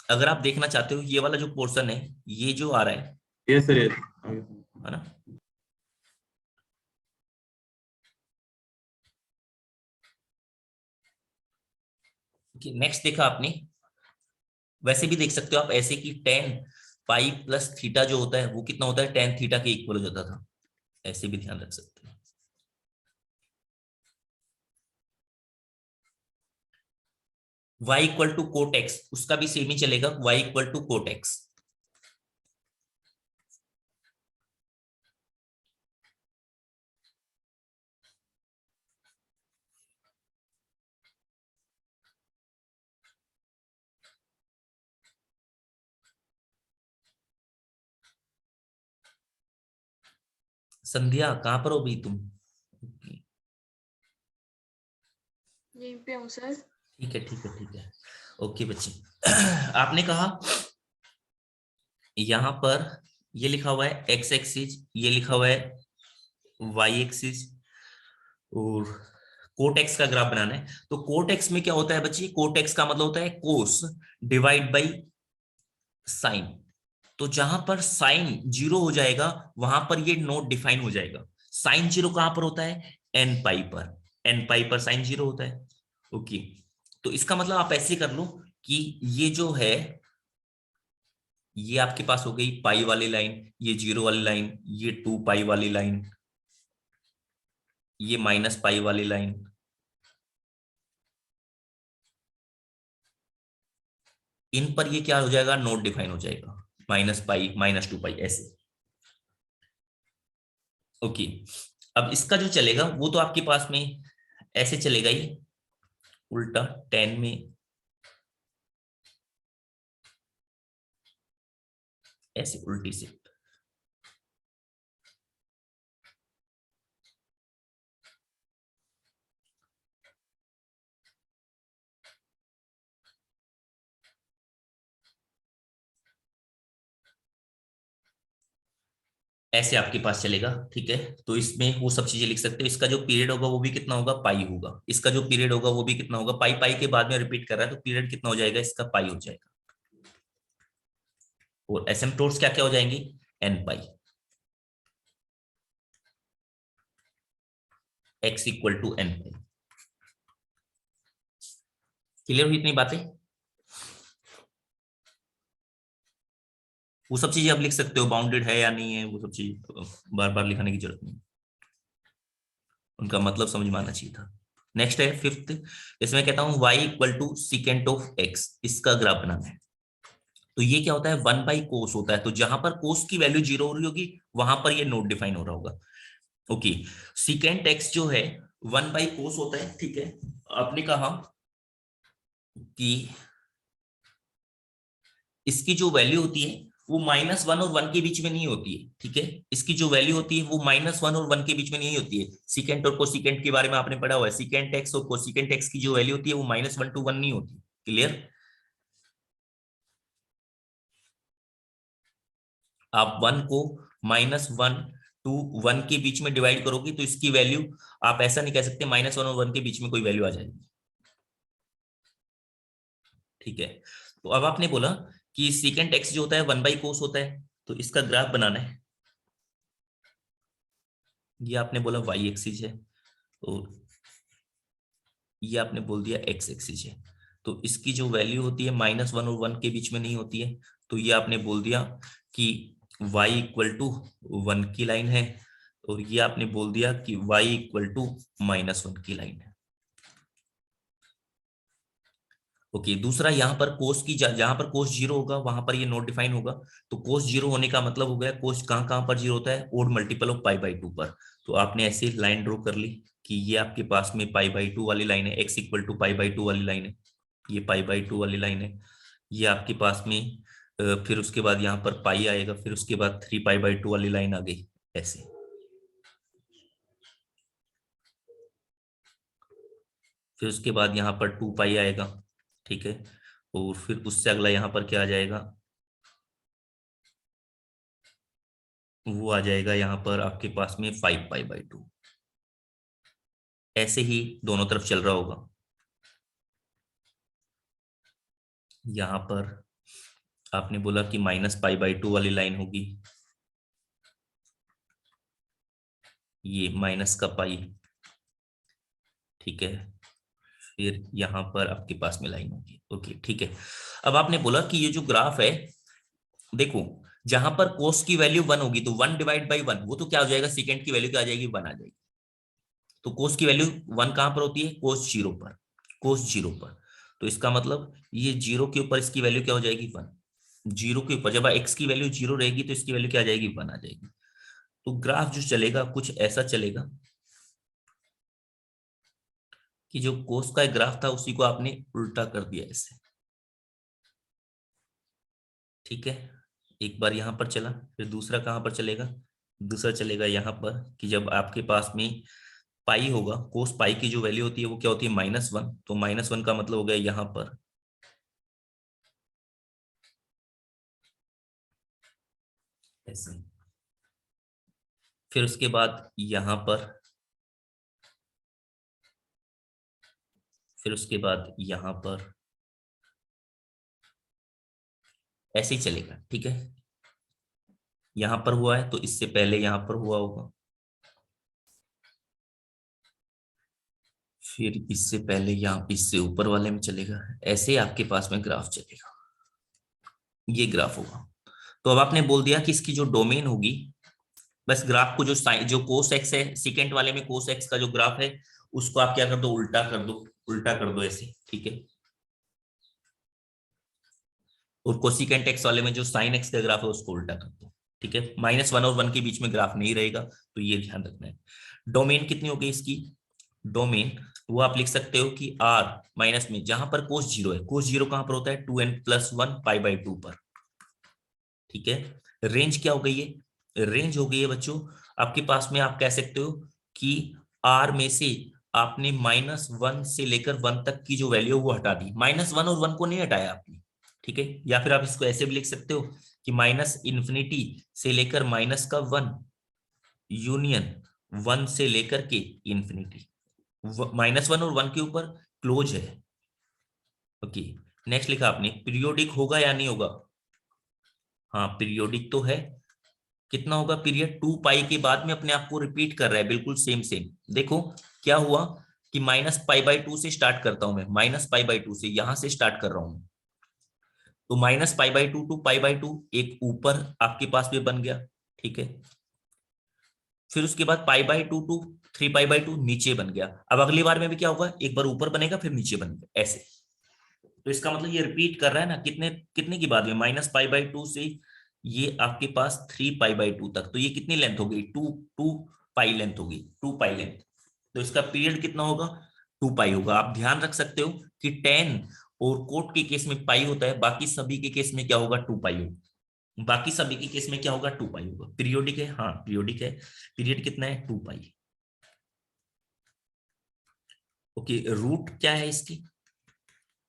अगर आप देखना चाहते हो, ये वाला जो पोर्शन है, ये जो आ रहा है, यस सर, यस है ना, नेक्स्ट देखा आपने, वैसे भी देख सकते हो आप ऐसे कि tan पाई प्लस थीटा जो होता है वो कितना होता है, tan थीटा के इक्वल हो जाता था, ऐसे भी ध्यान रख सकते हो। y equal to cot x, उसका भी सेम ही चलेगा, y equal to cot x. Sandhya कहां पर हो भी तुम? यहीं पे हूँ सर। ठीक है ठीक है ठीक है, ओके बच्चे। आपने कहा यहां पर ये लिखा हुआ है एक्स एक्सिस, ये लिखा हुआ है वाई एक्सिस, और कोट एक्स का ग्राफ बनाना है। तो कोट एक्स में क्या होता है बच्चे, कोट एक्स का मतलब होता है कोस डिवाइड बाई साइन। तो जहां पर साइन 0 हो जाएगा वहां पर ये नोट डिफाइन हो जाएगा। साइन 0 कहां पर होता है, एन पाई पर, एन पाई पर साइन 0 होता है। ओके, तो इसका मतलब आप ऐसे कर लो कि ये जो है, ये आपके पास हो गई पाई वाली लाइन, ये 0 वाली लाइन, ये 2 पाई वाली लाइन, ये माइनस पाई वाली लाइन, इन पर ये क्या हो जाएगा, नोट डिफाइन हो जाएगा, माइनस पाई माइनस 2 पाई ऐसे। ओके, अब इसका जो चलेगा वो तो आपके पास में ऐसे चलेगा ही उल्टा 10 में, ऐसे उल्टी से। ऐसे आपके पास चलेगा, ठीक है। तो इसमें वो सब चीजें लिख सकते हो। इसका जो पीरियड होगा वो भी कितना होगा, पाई होगा। इसका जो पीरियड होगा वो भी कितना होगा, पाई। पाई के बाद में रिपीट कर रहा है तो पीरियड कितना हो जाएगा, इसका पाई हो जाएगा। और एसिम्पटोट्स क्या क्या हो जाएंगे, n pi, x equal to n pi. Clear हुई इतनी बातें? वो सब चीजें आप लिख सकते हो, बाउंडेड है या नहीं है, वो सब चीज बार बार लिखने की जरूरत नहीं, उनका मतलब समझ में आना चाहिए था। नेक्स्ट है फिफ्थ, इसमें कहता हूं y equal to secant of x, इसका ग्राफ बनाना है। तो ये क्या होता है, 1/कोस होता है। तो जहां पर कोस की वैल्यू 0 हो रही होगी वहां पर ये नोट डिफाइन हो रहा होगा। ओके, सीकेंट x जो है 1/कोस होता है, ठीक है। आपने कहा कि इसकी जो वैल्यू होती है वो -1 और 1 के बीच में नहीं होती है, ठीक है। इसकी जो वैल्यू होती है वो -1 और 1 के बीच में नहीं होती है। सीकेंट और कोसीकेंट के बारे में आपने पढ़ा हुआ है, सीकेंट एक्स और कोसीकेंट एक्स की जो वैल्यू होती है वो -1 to 1 नहीं होती। क्लियर? आप 1 को -1 to 1 के बीच में डिवाइड करोगे तो इसकी वैल्यू, आप ऐसा नहीं कह सकते -1 और 1 के बीच में कोई वैल्यू आ जाएगी, ठीक है। तो अब आपने बोला कि सीकेंट एक्स जो होता है 1/कोस होता है, तो इसका ग्राफ बनाना है। ये आपने बोला y एक्सिस है और ये आपने बोल दिया x एक्सिस है। तो इसकी जो वैल्यू होती है -1 और 1 के बीच में नहीं होती है, तो ये आपने बोल दिया कि y इक्वल टू 1 की लाइन है, और ये आपने बोल दिया कि y इक्वल टू -1 की लाइन है। ओके, दूसरा यहाँ पर कोस की जहां पर कोस 0 होगा वहां पर ये नॉट डिफाइन होगा। तो कोस 0 होने का मतलब हो गया कोस कहाँ कहाँ पर 0 होता है, ओड मल्टीपल ऑफ π/2 पर। तो आपने ऐसे लाइन ड्रॉ कर ली कि ये आपके पास में π/2 वाली लाइन है, x इक्वल टू π/2 वाली लाइन है, ये π/2 वाली लाइन है, ये आपके पास में फिर उसके बाद यहाँ पर पाई आएगा, फिर उसके बाद 3π/2 वाली लाइन आ गई ऐसे। फिर उसके बाद यहाँ पर 2π आएगा, ठीक है, और फिर उससे अगला यहाँ पर क्या आ जाएगा, वो आ जाएगा यहाँ पर आपके पास में 5π/2। ऐसे ही दोनों तरफ चल रहा होगा। यहाँ पर आपने बोला कि -π/2 वाली लाइन होगी, ये माइनस का पाई, ठीक है, फिर यहाँ पर आपके पास में लाइन होगी। ओके ठीक है। अब आपने बोला कि ये जो ग्राफ है, देखो जहां पर कोस की वैल्यू 1 होगी तो 1/1, वो तो क्या हो जाएगा, सेकेंड की वैल्यू क्या आ जाएगी, 1 आ जाएगी। तो कोस की वैल्यू 1 कहां पर होती है, कोस 0 पर, कोस 0 पर। तो इसका मतलब ये 0 के ऊपर इसकी वैल्यू क्या हो जाएगी, 1। 0 के ऊपर जब x की वैल्यू 0 रहेगी तो इसकी वैल्यू क्या आ जाएगी, 1 आ जाएगी। तो ग्राफ जो चलेगा कुछ ऐसा चलेगा कि जो कोस का एक ग्राफ था उसी को आपने उल्टा कर दिया ऐसे, ठीक है। एक बार यहां पर चला, फिर दूसरा कहां पर चलेगा, दूसरा चलेगा यहां पर कि जब आपके पास में पाई होगा, कोस पाई की जो वैल्यू होती है वो क्या होती है, -1। तो -1 का मतलब हो गया यहां पर ऐसे, फिर उसके बाद यहां पर, फिर उसके बाद यहां पर, ऐसे ही चलेगा, ठीक है। यहां पर हुआ है तो इससे पहले यहां पर हुआ होगा, फिर इससे पहले यहाँ इससे ऊपर वाले में चलेगा, ऐसे आपके पास में ग्राफ चलेगा, ये ग्राफ होगा। तो अब आपने बोल दिया कि इसकी जो डोमेन होगी, बस ग्राफ को जो कोस एक्स है, सेकेंड वाले में कोस एक्स का जो ग्राफ है उसको आप क्या कर दो, उल्टा कर दो, उल्टा कर दो ऐसे, ठीक है। और कोसिकेंट एक्स वाले में जो साइन एक्स का ग्राफ है उसको उल्टा कर दो, ठीक है। -1 और 1 के बीच में ग्राफ नहीं रहेगा, तो ये ध्यान रखना है। डोमेन कितनी होगी इसकी, डोमेन वो आप लिख सकते हो कि r माइनस में जहां पर कोस 0 है, कोस 0 कहां पर होता है, 2n+1 π/2 पर, ठीक है। रेंज क्या हो गई है, रेंज हो गई है बच्चों आपके पास में, आप कह सकते हो कि r में से आपने -1 से लेकर 1 तक की जो वैल्यू वो हटा दी, -1 और 1 को नहीं हटाया आपने, ठीक है। या फिर आप इसको ऐसे भी लिख सकते हो कि -∞ से लेकर -1 यूनियन 1 से लेकर के इन्फिनिटी, -1 और 1 के ऊपर क्लोज है। ओके, नेक्स्ट लिखा आपने पीरियोडिक होगा या नहीं होगा, हाँ पीरियोडिक तो है। कितना होगा पीरियड, 2π के बाद में अपने आप को रिपीट कर रहा है, बिल्कुल सेम सेम। देखो क्या हुआ कि -π/2 से स्टार्ट करता हूं मैं, -π/2 से यहां से स्टार्ट कर रहा हूं, तो -π/2 टू π/2 एक ऊपर आपके पास में बन गया, ठीक है। फिर उसके बाद π/2 टू 3π/2 नीचे बन गया। अब अगली बार में भी क्या होगा, एक बार ऊपर बनेगा फिर नीचे बनेगा ऐसे। तो इसका मतलब ये रिपीट कर रहा है ना, कितने कितने की बाद में, -π/2 से ये आपके पास 3π/2 तक, तो ये कितनी लेंथ हो गई, 2π लेंथ होगी, 2π लेंथ। तो इसका पीरियड कितना होगा, 2π होगा। आप ध्यान रख सकते हो कि tan और कोट के केस में पाई होता है, बाकी सभी के केस में क्या होगा, 2π होगा, बाकी सभी के केस में क्या होगा, 2π होगा। पीरियोडिक है, हाँ पीरियोडिक है, पीरियड कितना है, 2π। ओके, रूट क्या है इसकी,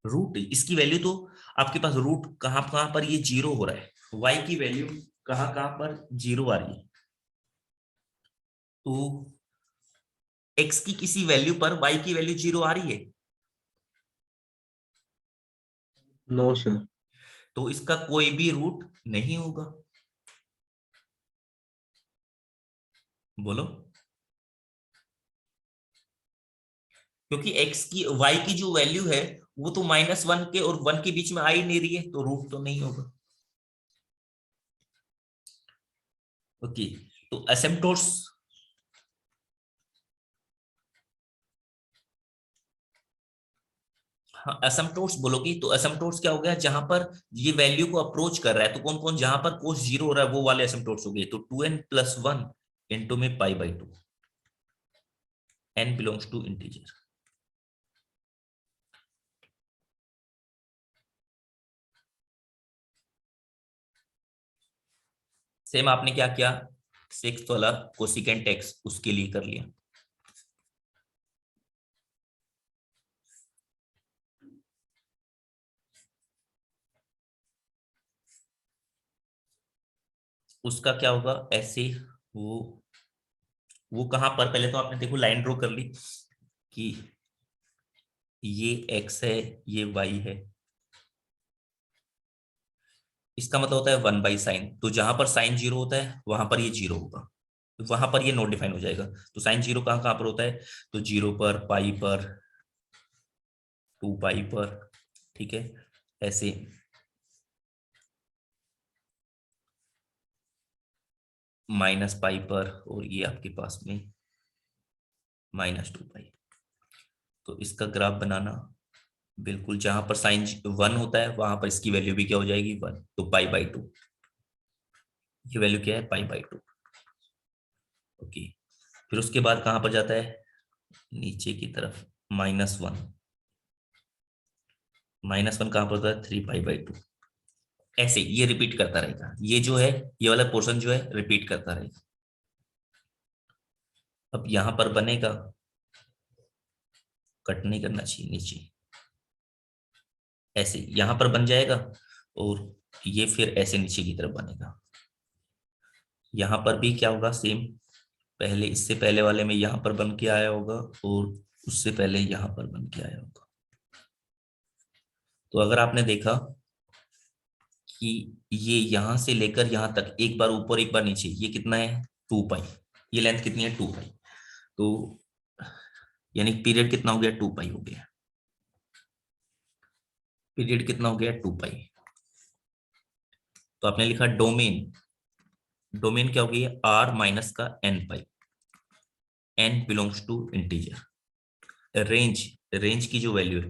रूट इसकी वैल्यू तो आपके पास रूट कहां कहां पर ये 0 हो रहा है, y की वैल्यू कहां कहां पर 0 आ रही है। तो x की किसी वैल्यू पर y की वैल्यू 0 आ रही है, नो सर। तो इसका कोई भी रूट नहीं होगा, बोलो। क्योंकि x की y की जो वैल्यू है वो तो -1 के और 1 के बीच में आ ही नहीं रही है, तो रूट तो नहीं होगा। ओके, तो एसिम्पटोट्स, हाँ, एसिम्पटोट्स बोलोगी तो एसिम्पटोट्स क्या हो गया, जहां पर ये वैल्यू को अप्रोच कर रहा है, तो कौन कौन, जहां पर कोस 0 हो रहा है वो वाले एसिम्पटोट्स हो गए। तो 2n+1 इंटू में π/2, n belongs to integer. Same आपने क्या किया, 6th वाला कोसिकेंट x उसके लिए कर लिया। उसका क्या होगा, ऐसे वो कहां पर, पहले तो आपने देखो लाइन ड्रॉ कर ली कि ये x है, ये y है, इसका मतलब होता है 1/sin। तो जहां पर sin 0 होता है वहां पर ये 0 होगा, वहां पर ये नॉट डिफाइन हो जाएगा। तो sin 0 कहां कहां पर होता है, तो 0 पर, पाई पर, 2π पर, ठीक है, ऐसे -π पर, और ये आपके पास में -2π। तो इसका ग्राफ बनाना बिल्कुल, जहां पर sin 1 होता है वहां पर इसकी वैल्यू भी क्या हो जाएगी 1, तो π/2, ये वैल्यू क्या है π/2। ओके, फिर उसके बाद कहां पर जाता है, नीचे की तरफ -1, -1 कहां पर होता है 3π/2। ऐसे ये रिपीट करता रहेगा, ये जो है ये वाला पोर्शन जो है रिपीट करता रहेगा। अब यहां पर बनेगा, कट नहीं करना चाहिए नीचे, ऐसे यहां पर बन जाएगा, और ये फिर ऐसे नीचे की तरफ बनेगा। यहां पर भी क्या होगा, सेम पहले, इससे पहले वाले में यहां पर बन के आया होगा, और उससे पहले यहां पर बन के आया होगा। तो अगर आपने देखा कि ये यहां से लेकर यहां तक एक बार ऊपर एक बार नीचे, ये कितना है 2π, ये लेंथ कितनी है 2π, तो यानी पीरियड कितना हो गया 2π हो गया, पीरियड कितना हो गया 2π। तो आपने लिखा डोमेन, डोमेन क्या हो गई है r माइनस का n π, n belongs to integer. Range, range की जो वैल्यू है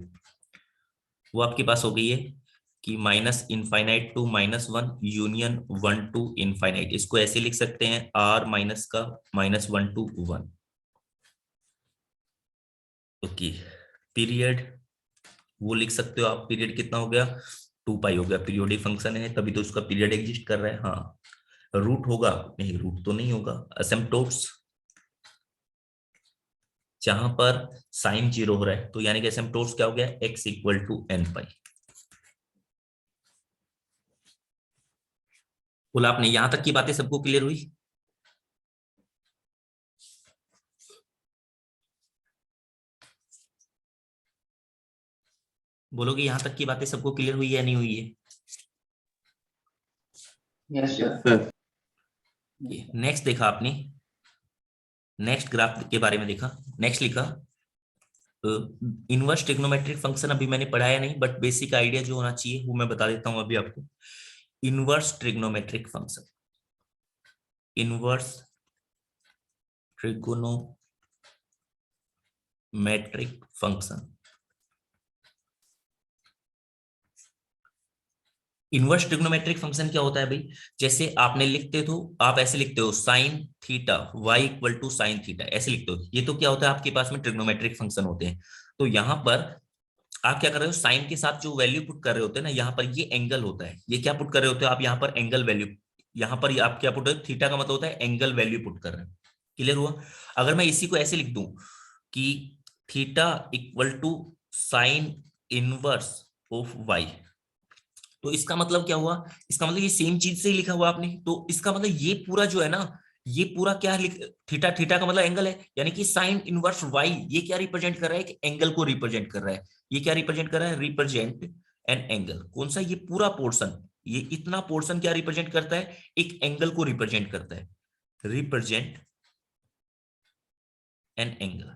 वो आपके पास हो गई है कि -∞ टू -1 यूनियन 1 टू इनफाइनाइट। इसको ऐसे लिख सकते हैं r माइनस का -1 टू 1। ओके, पीरियड वो लिख सकते हो आप, पीरियड कितना हो गया 2π हो गया, पीरियोडिक फंक्शन है तभी तो उसका पीरियड एग्जिस्ट कर रहा है। हाँ, रूट होगा नहीं, रूट तो नहीं होगा। एसिम्पटोट्स जहां पर sin 0 हो रहा है, तो यानी कि एसिम्पटोट्स क्या हो गया x = nπ। बोला आपने, यहां तक की बातें सबको क्लियर हुई? बोलोगे यहां तक की बातें सबको क्लियर हुई है या नहीं हुई है? Yes, sir. सर नेक्स्ट देखा आपने, नेक्स्ट ग्राफ के बारे में देखा, नेक्स्ट लिखा इनवर्स ट्रिग्नोमेट्रिक फंक्शन। अभी मैंने पढ़ाया नहीं, बट बेसिक आइडिया जो होना चाहिए वो मैं बता देता हूं अभी आपको। Inverse trigonometric function, inverse trigonometric function. Inverse trigonometric function क्या होता है भाई, जैसे आपने लिखते तो आप ऐसे लिखते हो sin theta y = sin theta, ऐसे लिखते हो। ये तो क्या होता है आपके पास में ट्रिग्नोमेट्रिक फंक्शन होते हैं। तो यहाँ पर आप क्या कर रहे हो, साइन के साथ जो वैल्यू पुट कर रहे होते हैं ना, यहाँ पर ये एंगल होता है, ये क्या पुट कर रहे होते हो आप यहाँ पर एंगल वैल्यू, यहाँ पर आप क्या पुट, थीटा का मतलब होता है एंगल वैल्यू पुट कर रहे हैं। क्लियर हुआ? अगर मैं इसी को ऐसे लिख दूं कि theta = sin inverse of y, तो इसका मतलब क्या हुआ, इसका मतलब ये सेम चीज से ही लिखा हुआ आपने। तो इसका मतलब ये पूरा जो है ना, ये पूरा क्या लिख, थीटा, थीटा का मतलब एंगल है, यानी कि sin इनवर्स y ये क्या रिप्रेजेंट कर रहा है, कि एंगल को रिप्रेजेंट कर रहा है। ये क्या रिप्रेजेंट कर रहा है, रिप्रेजेंट एन एंगल। कौन सा, ये पूरा पोर्शन, ये इतना पोर्शन क्या रिप्रेजेंट करता है, एक एंगल को रिप्रेजेंट करता है, रिप्रेजेंट एन एंगल।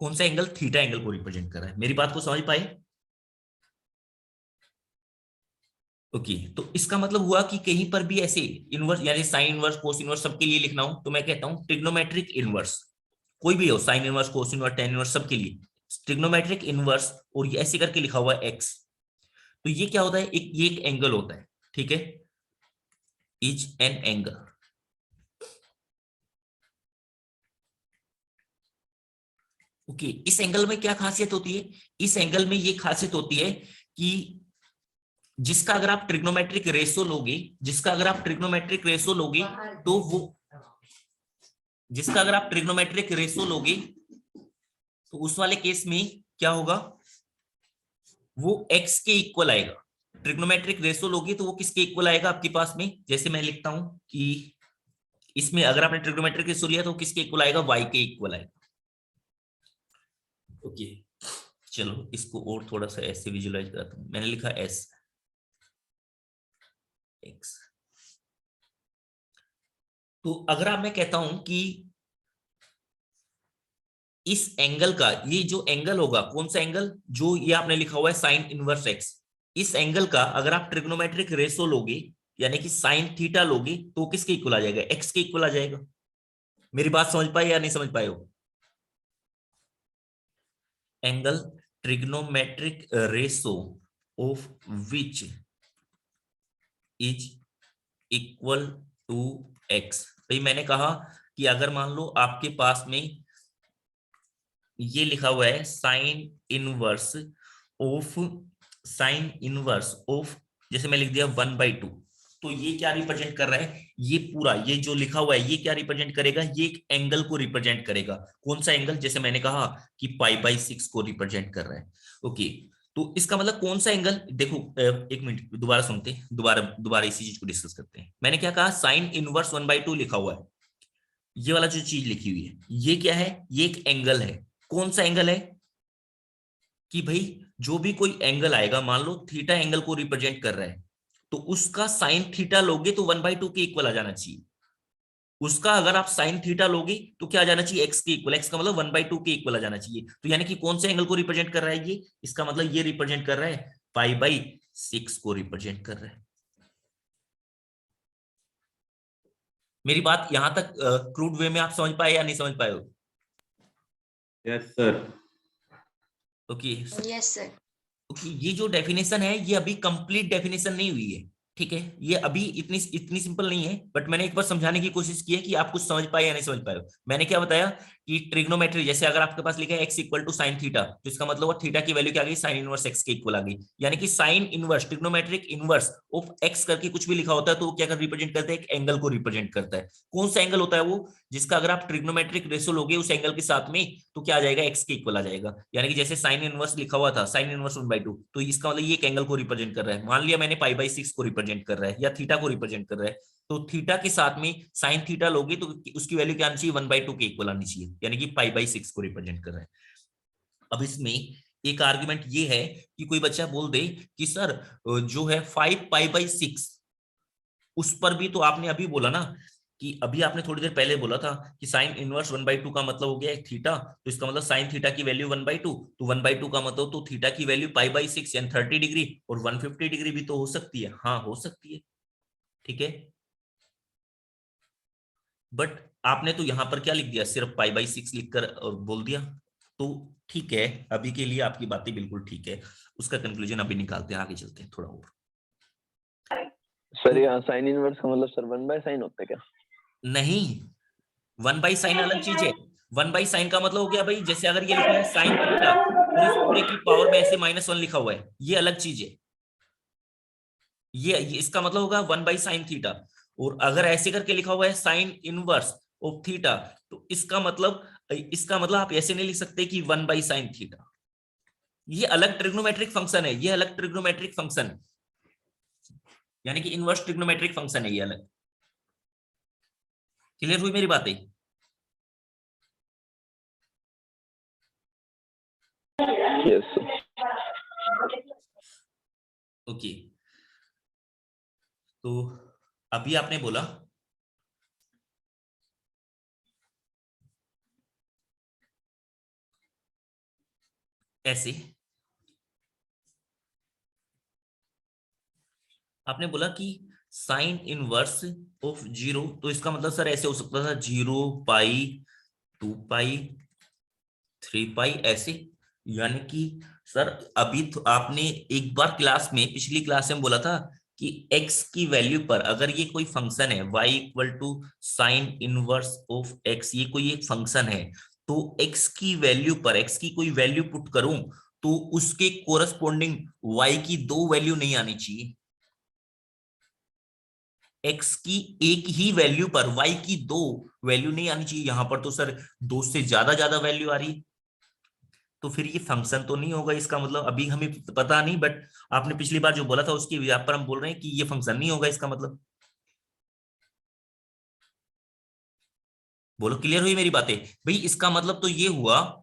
कौन सा एंगल, थीटा एंगल को रिप्रेजेंट कर रहा है। मेरी बात को समझ पाए? ओके, तो इसका मतलब हुआ कि कहीं पर भी ऐसे इनवर्स यानी साइन इनवर्स, कोस इनवर्स सबके लिए लिखना हो, तो मैं कहता हूं ट्रिग्नोमेट्रिक इनवर्स, कोई भी हो, sine inverse, cos inverse, tan inverse, सबके लिए ट्रिग्नोमेट्रिक इनवर्स और ये ऐसे करके लिखा हुआ है एक्स, तो ये क्या होता है, ये एक एंगल होता है, ठीक है, इज एन एंगल। ओके, इस एंगल में क्या खासियत होती है, इस एंगल में ये खासियत होती है कि जिसका अगर आप ट्रिग्नोमेट्रिक रेशो लोगे, जिसका अगर आप ट्रिग्नोमेट्रिक रेशो लोगे तो वो, जिसका अगर आप ट्रिग्नोमेट्रिक रेशो लोगे तो उस वाले केस में क्या होगा, वो x के इक्वल आएगा। ट्रिग्नोमेट्रिक रेशो लोगे तो वो किसके इक्वल आएगा आपके पास में, जैसे मैं लिखता हूं कि इसमें अगर आपने ट्रिग्नोमेट्रिक रेशो लिया तो किसके इक्वल आएगा, y के इक्वल आएगा। ओके, चलो इसको और थोड़ा सा ऐसे विजुलाइज करता हूं। मैंने लिखा s x, तो अगर आप, मैं कहता हूं कि इस एंगल का, ये जो एंगल होगा, कौन सा एंगल, जो ये आपने लिखा हुआ है साइन इनवर्स x, इस एंगल का अगर आप ट्रिग्नोमेट्रिक रेशो लोगे यानी कि साइन थीटा लोगे तो किसके इक्वल आ जाएगा, x के इक्वल आ जाएगा। मेरी बात समझ पाए या नहीं समझ पाए हो? Angle trigonometric ratio of which is equal to x। भाई मैंने कहा कि अगर मान लो आपके पास में ये लिखा हुआ है साइन इनवर्स ऑफ, जैसे मैं लिख दिया 1/2, तो ये क्या रिप्रेजेंट कर रहा है, ये पूरा ये जो लिखा हुआ है ये क्या रिप्रेजेंट करेगा, ये एक एंगल को रिप्रेजेंट करेगा। कौन सा एंगल, जैसे मैंने कहा कि π/6 को रिप्रेजेंट कर रहा है। ओके, तो इसका मतलब कौन सा एंगल, देखो एक मिनट दोबारा सुनते हैं, दोबारा इसी चीज को डिस्कस करते हैं। मैंने क्या कहा, साइन इनवर्स 1/2 लिखा हुआ है, ये वाला जो चीज लिखी हुई है ये क्या है, ये एक एंगल है। कौन सा एंगल है, कि भाई जो भी कोई एंगल आएगा, मान लो थीटा एंगल को रिप्रेजेंट कर रहा है, तो उसका साइन थीटा लोगे तो 1/2 के इक्वल आ जाना चाहिए। उसका अगर आप साइन थीटा लोगे तो क्या आ जाना चाहिए, x के इक्वल, x का मतलब 1/2 के इक्वल आ जाना चाहिए। तो यानी कि कौन से एंगल को रिप्रेजेंट कर रहा है ये, इसका मतलब ये रिप्रेजेंट कर रहा है π/6 को रिप्रेजेंट कर रहा है। मेरी बात यहां तक क्रूड वे में आप समझ पाए या नहीं समझ पाए हो? Yes sir. Okay, yes sir. Okay, ये जो डेफिनेशन है ये अभी कंप्लीट डेफिनेशन नहीं हुई है, ठीक है, ये अभी इतनी सिंपल नहीं है, बट मैंने एक बार समझाने की कोशिश की है कि आप कुछ समझ पाए या नहीं समझ पाए। मैंने क्या बताया कि ट्रिग्नोमेट्री, जैसे अगर आपके पास लिखा है x equal to sine theta, तो इसका मतलब वो थीटा की वैल्यू क्या आ गई, साइन इनवर्स x के इक्वल आ गई। यानी कि sine inverse, trigonometric inverse of x करके कुछ भी लिखा होता है तो वो क्या रिप्रेजेंट करता है, एक एंगल को रिप्रेजेंट करता है। कौन सा एंगल होता है वो, जिसका अगर आप ट्रिग्नोमेट्रिक रेशो लोगे उस एंगल के साथ में तो क्या आ जाएगा, x के इक्वल आ जाएगा। यानी कि जैसे साइन इनवर्स लिखा हुआ था, साइन इनवर्स 1/2, तो इसका मतलब ये एक एंगल को रिप्रेजेंट कर रहा है। मान लिया मैंने π/6 को रिप्रेजेंट कर रहा है या थीटा को रिप्रेजेंट कर रहा है, तो थीटा के साथ में साइन थीटा लोगे तो उसकी वैल्यू क्या आनी चाहिए, 1/2 के इक्वल आनी चाहिए, यानी कि π/6 को रिप्रेजेंट कर रहा है। अब इसमें एक आर्गुमेंट ये है कि कोई बच्चा बोल दे कि सर जो है 5π/6, उस पर भी तो आपने अभी बोला ना, कि अभी आपने थोड़ी देर पहले बोला था कि साइन इनवर्स 1/2 का मतलब हो गया एक थीटा, तो इसका मतलब साइन थीटा की वैल्यू 1/2, तो 1/2 का मतलब तो थीटा की वैल्यू π/6 यानी 30 डिग्री और 150 डिग्री भी तो हो सकती है। हाँ हो सकती है, ठीक है, बट आपने तो यहां पर क्या लिख दिया, सिर्फ π/6 लिखकर और बोल दिया, तो ठीक है, अभी के लिए आपकी बातें बिल्कुल ठीक है, उसका कंक्लूजन अभी निकालते हैं, आगे चलते हैं थोड़ा और। सर यहाँ साइन इनवर्स का मतलब सर 1/sin होता है क्या? नहीं, 1/sin अलग चीज है। 1/sin का मतलब हो गया भाई, जैसे अगर ये लिखा है साइन थीटा और इस पूरे की पावर में ऐसे -1 लिखा हुआ है, ये अलग चीज है, ये इसका मतलब होगा 1/sin थीटा। और अगर ऐसे करके लिखा हुआ है साइन इनवर्स ऑफ थीटा, तो इसका मतलब आप ऐसे नहीं लिख सकते कि 1/sin थीटा, ये अलग ट्रिग्नोमेट्रिक फंक्शन है, ये अलग ट्रिग्नोमेट्रिक फंक्शन, यानी कि इनवर्स ट्रिग्नोमेट्रिक फंक्शन है ये अलग। क्लियर हुई मेरी बातें? यस ओके, तो अभी आपने बोला ऐसे, आपने बोला कि साइन इनवर्स ऑफ 0, तो इसका मतलब सर ऐसे हो सकता था 0, π, 2π, 3π, ऐसे। यानी कि सर अभी तो आपने एक बार क्लास में, पिछली क्लास में बोला था कि x की वैल्यू पर अगर ये कोई फंक्शन है y equal to sine inverse of x, ये कोई एक फंक्शन है, तो x की वैल्यू पर, x की कोई वैल्यू पुट करूं तो उसके कोरस्पोंडिंग y की दो वैल्यू नहीं आनी चाहिए। x की एक ही वैल्यू पर y की दो वैल्यू नहीं आनी चाहिए। यहां पर तो सर दो से ज्यादा वैल्यू आ रही है, तो फिर ये फंक्शन तो नहीं होगा। इसका मतलब अभी हमें पता नहीं, बट आपने पिछली बार जो बोला था उसकी यहाँ पर हम बोल रहे हैं कि ये फंक्शन नहीं होगा। इसका मतलब बोलो, क्लियर हुई मेरी बातें भाई? इसका मतलब तो ये हुआ,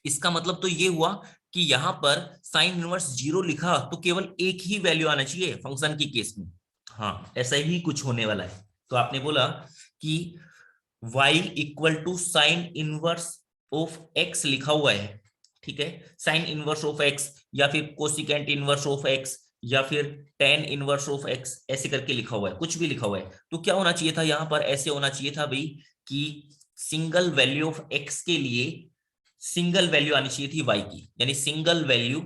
इसका मतलब तो ये हुआ कि यहां पर साइन इनवर्स 0 लिखा तो केवल एक ही वैल्यू आना चाहिए फंक्शन की केस में। हाँ, ऐसा ही कुछ होने वाला है। तो आपने बोला कि y equal to sine inverse of x लिखा हुआ है, ठीक है, साइन इनवर्स ऑफ x या फिर कोसिकेंट इनवर्स ऑफ x या फिर टेन इनवर्स ऑफ x, ऐसे करके लिखा हुआ है, कुछ भी लिखा हुआ है। तो क्या होना चाहिए था यहां पर? ऐसे होना चाहिए था भाई कि सिंगल वैल्यू ऑफ x के लिए सिंगल वैल्यू आनी चाहिए थी y की, यानी सिंगल वैल्यू,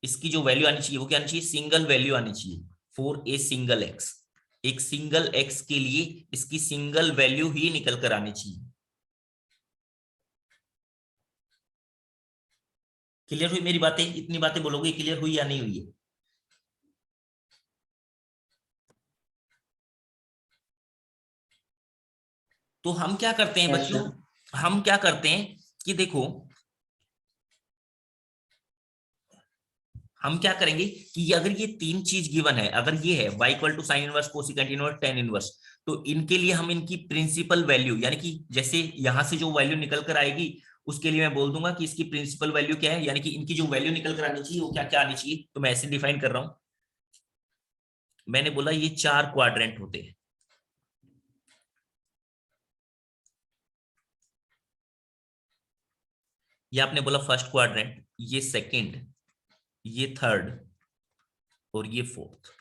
इसकी जो वैल्यू आनी चाहिए वो क्या आनी चाहिए? सिंगल वैल्यू आनी चाहिए फॉर ए सिंगल x। एक सिंगल x के लिए इसकी सिंगल वैल्यू ही निकल कर आनी चाहिए। क्लियर हुई मेरी बातें? इतनी बातें बोलोगे, क्लियर हुई या नहीं हुई है? तो हम क्या करते हैं Yes, बच्चों, sir. हम क्या करते हैं कि देखो, हम क्या करेंगे कि अगर ये तीन चीज गिवन है, अगर ये है y equal to sine inverse, cosecant inverse, tan inverse, तो इनके लिए हम इनकी प्रिंसिपल वैल्यू, यानी कि जैसे यहां से जो वैल्यू निकल कर आएगी उसके लिए मैं बोल दूंगा कि इसकी प्रिंसिपल वैल्यू क्या है, यानी कि इनकी जो वैल्यू निकल कर आनी चाहिए वो क्या क्या आनी चाहिए। तो मैं ऐसे डिफाइन कर रहा हूं, मैंने बोला ये चार क्वाड्रेंट होते हैं। ये आपने बोला फर्स्ट क्वाड्रेंट, ये सेकंड, ये थर्ड और ये फोर्थ।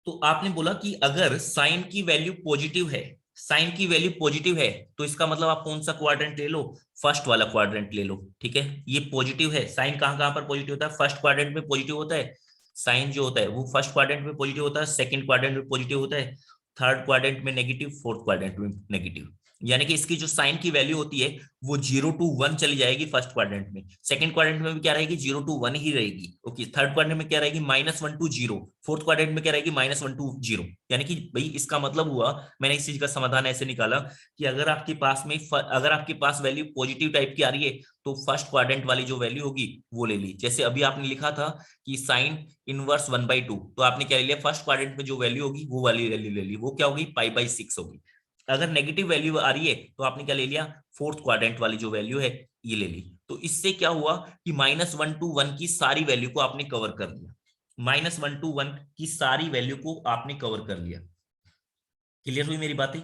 तो आपने बोला कि अगर साइन की वैल्यू पॉजिटिव है, साइन की वैल्यू पॉजिटिव है, तो इसका मतलब आप कौन सा क्वाड्रेंट ले लो? फर्स्ट वाला क्वाड्रेंट ले लो, ठीक है। ये पॉजिटिव है, साइन कहां कहां पर पॉजिटिव होता है? फर्स्ट क्वाड्रेंट में पॉजिटिव होता है साइन जो होता है वो फर्स्ट क्वाड्रेंट में पॉजिटिव होता है, सेकंड क्वाड्रेंट में पॉजिटिव होता है, थर्ड क्वाड्रेंट में नेगेटिव, फोर्थ क्वाड्रेंट में नेगेटिव। यानी कि इसकी जो साइन की वैल्यू होती है वो 0 to 1 चली जाएगी फर्स्ट क्वाड्रेंट में, सेकंड क्वाड्रेंट में भी क्या रहेगी? 0 to 1 ही रहेगी। ओके, थर्ड क्वाड्रेंट में क्या रहेगी? -1 to 0, फोर्थ क्वाड्रेंट में क्या रहेगी? -1 to 0। यानी कि भाई इसका मतलब हुआ, मैंने इस चीज का समाधान ऐसे निकाला कि अगर आपके पास में, अगर आपके पास वैल्यू पॉजिटिव टाइप की आ रही है तो फर्स्ट क्वाड्रेंट वाली जो वैल्यू होगी वो ले ली। जैसे अभी आपने लिखा था कि साइन इनवर्स 1/2, तो आपने क्या ले लिया? फर्स्ट क्वाड्रेंट में जो वैल्यू होगी वो वाली वैल्यू ले ली, वो क्या होगी? π/6 होगी। अगर नेगेटिव वैल्यू आ रही है तो आपने क्या ले लिया? फोर्थ क्वाड्रेंट वाली जो वैल्यू है ये ले ली। तो इससे क्या हुआ कि -1 to 1 की सारी वैल्यू को आपने कवर कर लिया, -1 to 1 की सारी वैल्यू को आपने कवर कर लिया। क्लियर हुई मेरी बातें?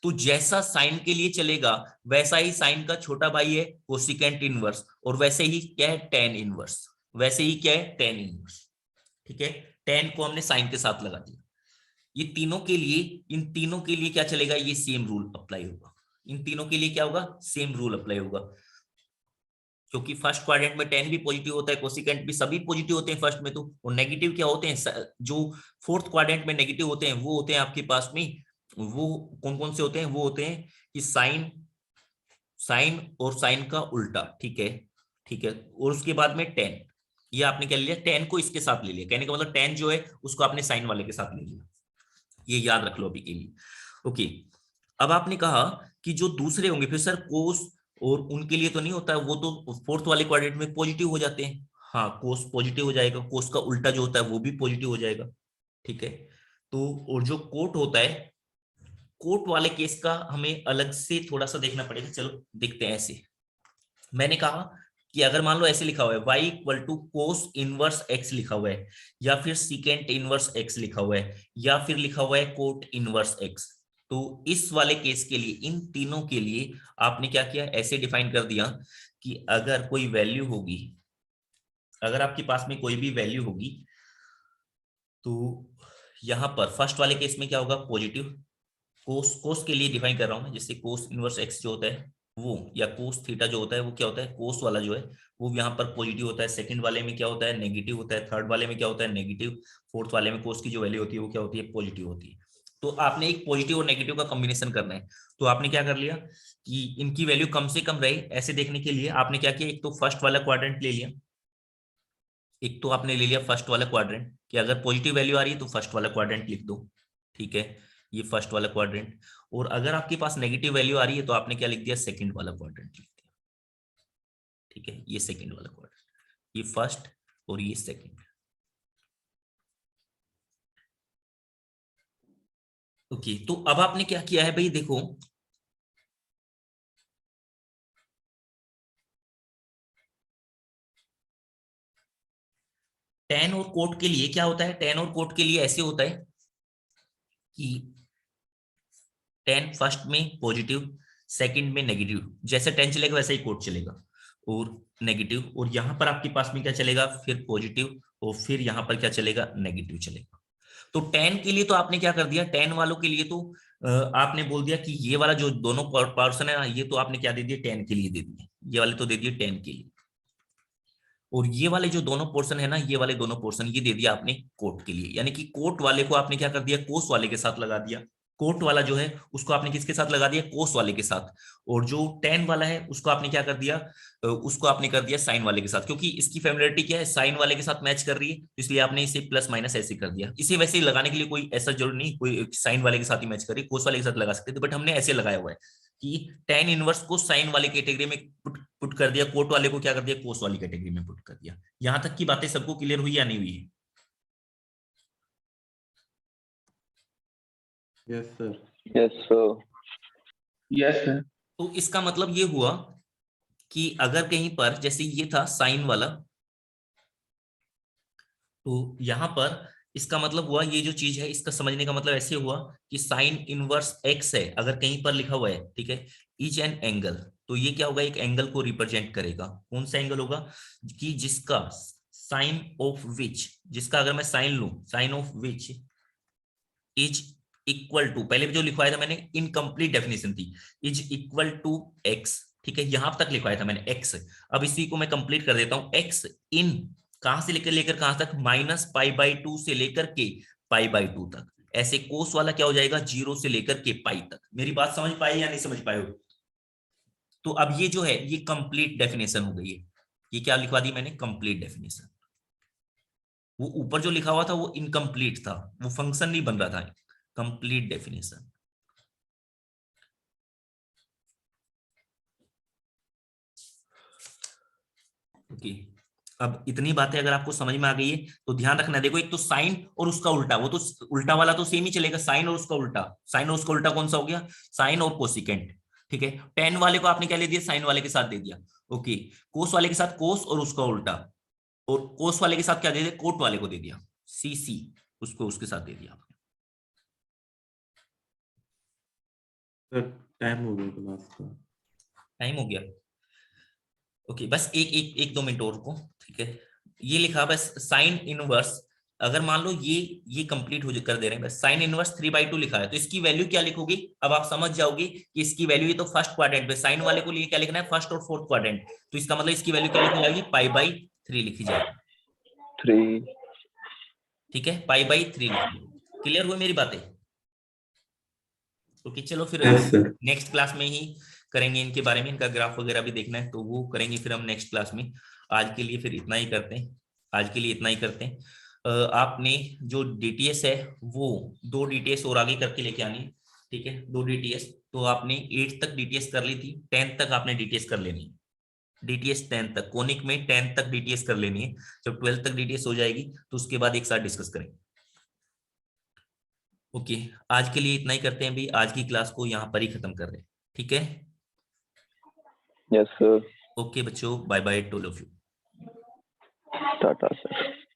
तो जैसा साइन के लिए चलेगा वैसा ही साइन का छोटा भाई है कोसिकेंट इनवर्स, और वैसे ही क्या है? Tan inverse. वैसे ही क्या है? Tan inverse. ठीक है, टेन को हमने साइन के साथ लगा दिया। ये तीनों के लिए, इन तीनों के लिए क्या चलेगा? ये सेम रूल अप्लाई होगा। इन तीनों के लिए क्या होगा? सेम रूल अप्लाई होगा, क्योंकि फर्स्ट क्वाड्रेंट में टेन भी पॉजिटिव होता है, कोसिकेंट भी, सभी पॉजिटिव होते हैं फर्स्ट में। तो और नेगेटिव क्या होते हैं? जो फोर्थ क्वाड्रेंट में नेगेटिव होते हैं वो होते हैं आपके पास में, वो कौन कौन से होते हैं? वो होते हैं कि साइन, साइन और साइन का उल्टा, ठीक है, ठीक है, और उसके बाद में टेन। ये आपने क्या लिया? टेन को इसके साथ ले लिया, कहने का मतलब टेन जो है उसको आपने साइन वाले के साथ ले लिया। ये याद रख लो अभी के लिए। ओके, अब आपने कहा कि जो दूसरे होंगे फिर सर कोस, और उनके लिए तो नहीं होता है, वो तो फोर्थ वाले क्वाड्रेंट में पॉजिटिव हो जाते हैं। हाँ, कोस पॉजिटिव हो जाएगा, कोस का उल्टा जो होता है वो भी पॉजिटिव हो जाएगा, ठीक है। तो और जो कोट होता है, कोट वाले केस का हमें अलग से थोड़ा सा देखना पड़ेगा। चलो देखते हैं। ऐसे मैंने कहा कि अगर मान लो ऐसे लिखा हुआ है y equal to cos inverse x लिखा हुआ है, या फिर सीकेंट इनवर्स x लिखा हुआ है, या फिर लिखा हुआ है कोट इनवर्स x, तो इस वाले केस के लिए, इन तीनों के लिए आपने क्या किया? ऐसे डिफाइन कर दिया कि अगर कोई वैल्यू होगी, अगर आपके पास में कोई भी वैल्यू होगी, तो यहां पर फर्स्ट वाले केस में क्या होगा? पॉजिटिव। कोस, कोस के लिए डिफाइन कर रहा हूं मैं, जैसे कोस इनवर्स x जो होता है वो या कोस थीटा जो होता है वो क्या होता है, कोस वाला जो है वो यहाँ पर पॉजिटिव होता है, सेकंड वाले में क्या होता है नेगेटिव होता है, थर्ड वाले में क्या होता है नेगेटिव, फोर्थ वाले में कोस की जो वैल्यू होती है वो क्या होती है पॉजिटिव होती है। तो आपने एक पॉजिटिव और नेगेटिव का कॉम्बिनेशन करना है। तो आपने क्या कर लिया कि इनकी वैल्यू कम से कम रहे ऐसे देखने के लिए आपने क्या किया, एक तो फर्स्ट वाला क्वाड्रेंट ले लिया, एक तो आपने ले लिया फर्स्ट वाला क्वाड्रेंट कि अगर पॉजिटिव वैल्यू आ रही है तो फर्स्ट वाला क्वाड्रेंट लिख दो, ठीक है, ये फर्स्ट वाला क्वाड्रेंट। और अगर आपके पास नेगेटिव वैल्यू आ रही है तो आपने क्या लिख दिया, सेकंड वाला क्वाड्रेंट लिख दिया, ठीक है, ये सेकंड वाला क्वाड्रेंट, ये फर्स्ट और ये सेकंड। ओके, तो अब आपने क्या किया है भाई, देखो टेन और कोट के लिए क्या होता है, टेन और कोट के लिए ऐसे होता है कि टेन फर्स्ट में पॉजिटिव, सेकंड में नेगेटिव, जैसे टेन चलेगा वैसे ही कोट चलेगा और नेगेटिव, और यहां पर आपके पास में क्या चलेगा फिर पॉजिटिव और फिर यहां पर क्या चलेगा नेगेटिव चलेगा। तो टेन के लिए तो आपने क्या कर दिया, टेन वालों के लिए तो आपने बोल दिया कि ये वाला जो दोनों पोर्शन है ना ये तो आपने क्या दे दिया टेन के लिए दे दिए, ये वाले तो दे दिए टेन के लिए, और ये वाले जो दोनों पोर्शन है ना ये वाले दोनों पोर्शन ये दे दिया आपने कोट के लिए, यानी कि कोट वाले को आपने क्या कर दिया कोस वाले के साथ लगा दिया, कोट वाला जो है उसको आपने किसके साथ लगा दिया कोस वाले के साथ, और जो टेन वाला है उसको आपने क्या कर दिया उसको आपने कर दिया साइन वाले के साथ, क्योंकि इसकी फेमिलियरिटी क्या है साइन वाले के साथ मैच कर रही है इसलिए आपने इसे प्लस माइनस ऐसे कर दिया। इसे वैसे ही लगाने के लिए कोई ऐसा जरूर नहीं कोई साइन वाले के साथ ही मैच करे, कोस वाले के साथ लगा सकते थे, बट हमने ऐसे लगाया हुआ है कि टेन इनवर्स को साइन वाले कैटेगरी में पुट कर दिया, कोट वाले को क्या कर दिया कोस वाली कैटेगरी में पुट कर दिया। यहां तक की बातें सबको क्लियर हुई या नहीं हुई है? Yes sir. Yes sir. Yes, sir. तो इसका मतलब ये हुआ कि अगर कहीं पर जैसे ये था साइन वाला, तो यहां पर इसका मतलब हुआ ये जो चीज है इसका समझने का मतलब ऐसे हुआ कि साइन इनवर्स एक्स है अगर कहीं पर लिखा हुआ है, ठीक है, इज एन एंगल, तो ये क्या होगा एक एंगल को रिप्रेजेंट करेगा। कौन सा एंगल होगा कि जिसका साइन ऑफ विच, जिसका अगर मैं साइन लूं sine of which is equal to, पहले भी जो लिखवाया था मैंने इनकम्प्लीट डेफिनेशन थी, इज इक्वल टू एक्स, ठीक है, यहां तक लिखवाया था मैंने एक्स, अब इसी को मैं कंप्लीट कर देता हूं, एक्स इन कहां से लेकर कहां तक -π/2 से लेकर के π/2 तक, ऐसे कोस वाला क्या हो जाएगा 0 से लेकर के पाई तक। मेरी बात समझ पाए या नहीं समझ पाए हो? तो अब ये जो है ये कंप्लीट डेफिनेशन हो गई है, ये क्या लिखवा दी मैंने कंप्लीट डेफिनेशन, वो ऊपर जो लिखा हुआ था वो इनकम्प्लीट था, वो फंक्शन नहीं बन रहा था, कंप्लीट डेफिनेशन। ओके, अब इतनी बातें अगर आपको समझ में आ गई है तो ध्यान रखना, देखो एक तो साइन और उसका उल्टा, वो तो उल्टा वाला तो सेम ही चलेगा, साइन और उसका उल्टा, साइन और उसका उल्टा कौन सा हो गया साइन और कोसिकेंट, ठीक है, टेन वाले को आपने क्या ले दिया साइन वाले के साथ दे दिया, ओके, कोस वाले के साथ कोस और उसका उल्टा, और कोस वाले के साथ क्या दे दिया कोट वाले को दे दिया सी सी, उसको उसके साथ दे दिया आपने। सर टाइम हो गया क्लास का। टाइम हो गया, ओके, बस एक 2 मिनट और रुको, ठीक है, ये लिखा बस साइन इनवर्स, अगर मान लो ये कंप्लीट हो कर दे रहे हैं, बस साइन इनवर्स 3/2 लिखा है तो इसकी वैल्यू क्या लिखोगे, अब आप समझ जाओगे कि इसकी वैल्यू ये तो फर्स्ट क्वाड्रेंट पे, साइन वाले को लिए क्या लिखना है फर्स्ट और फोर्थ क्वाड्रेंट, तो इसका मतलब इसकी वैल्यू क्या लिखी जाएगी π/3 लिखी जाएगी, 3। ठीक है, π/3 लिखी जाएगी। क्लियर हुई मेरी बातें? ओके, चलो फिर यस सर। नेक्स्ट क्लास में ही करेंगे इनके बारे में, इनका ग्राफ वगैरह भी देखना है तो वो करेंगे फिर हम नेक्स्ट क्लास में। आज के लिए फिर इतना ही करते हैं, आज के लिए इतना ही करते हैं। आपने जो डीटीएस है वो 2 डीटीएस और आगे करके लेके आनी है, ठीक है, 2 डीटीएस, तो आपने 8th तक डीटीएस कर ली थी, 10th तक आपने डीटीएस कर लेनी है, डीटीएस 10th तक, कोनिक में 10th तक डीटीएस कर लेनी है, जब 12th तक डीटीएस हो जाएगी तो उसके बाद एक साथ डिस्कस करेंगे। ओके, आज के लिए इतना ही करते हैं भाई, आज की क्लास को यहाँ पर ही खत्म कर रहे हैं, ठीक है। Yes sir. ओके बच्चों, bye bye to all of you. टाटा सर।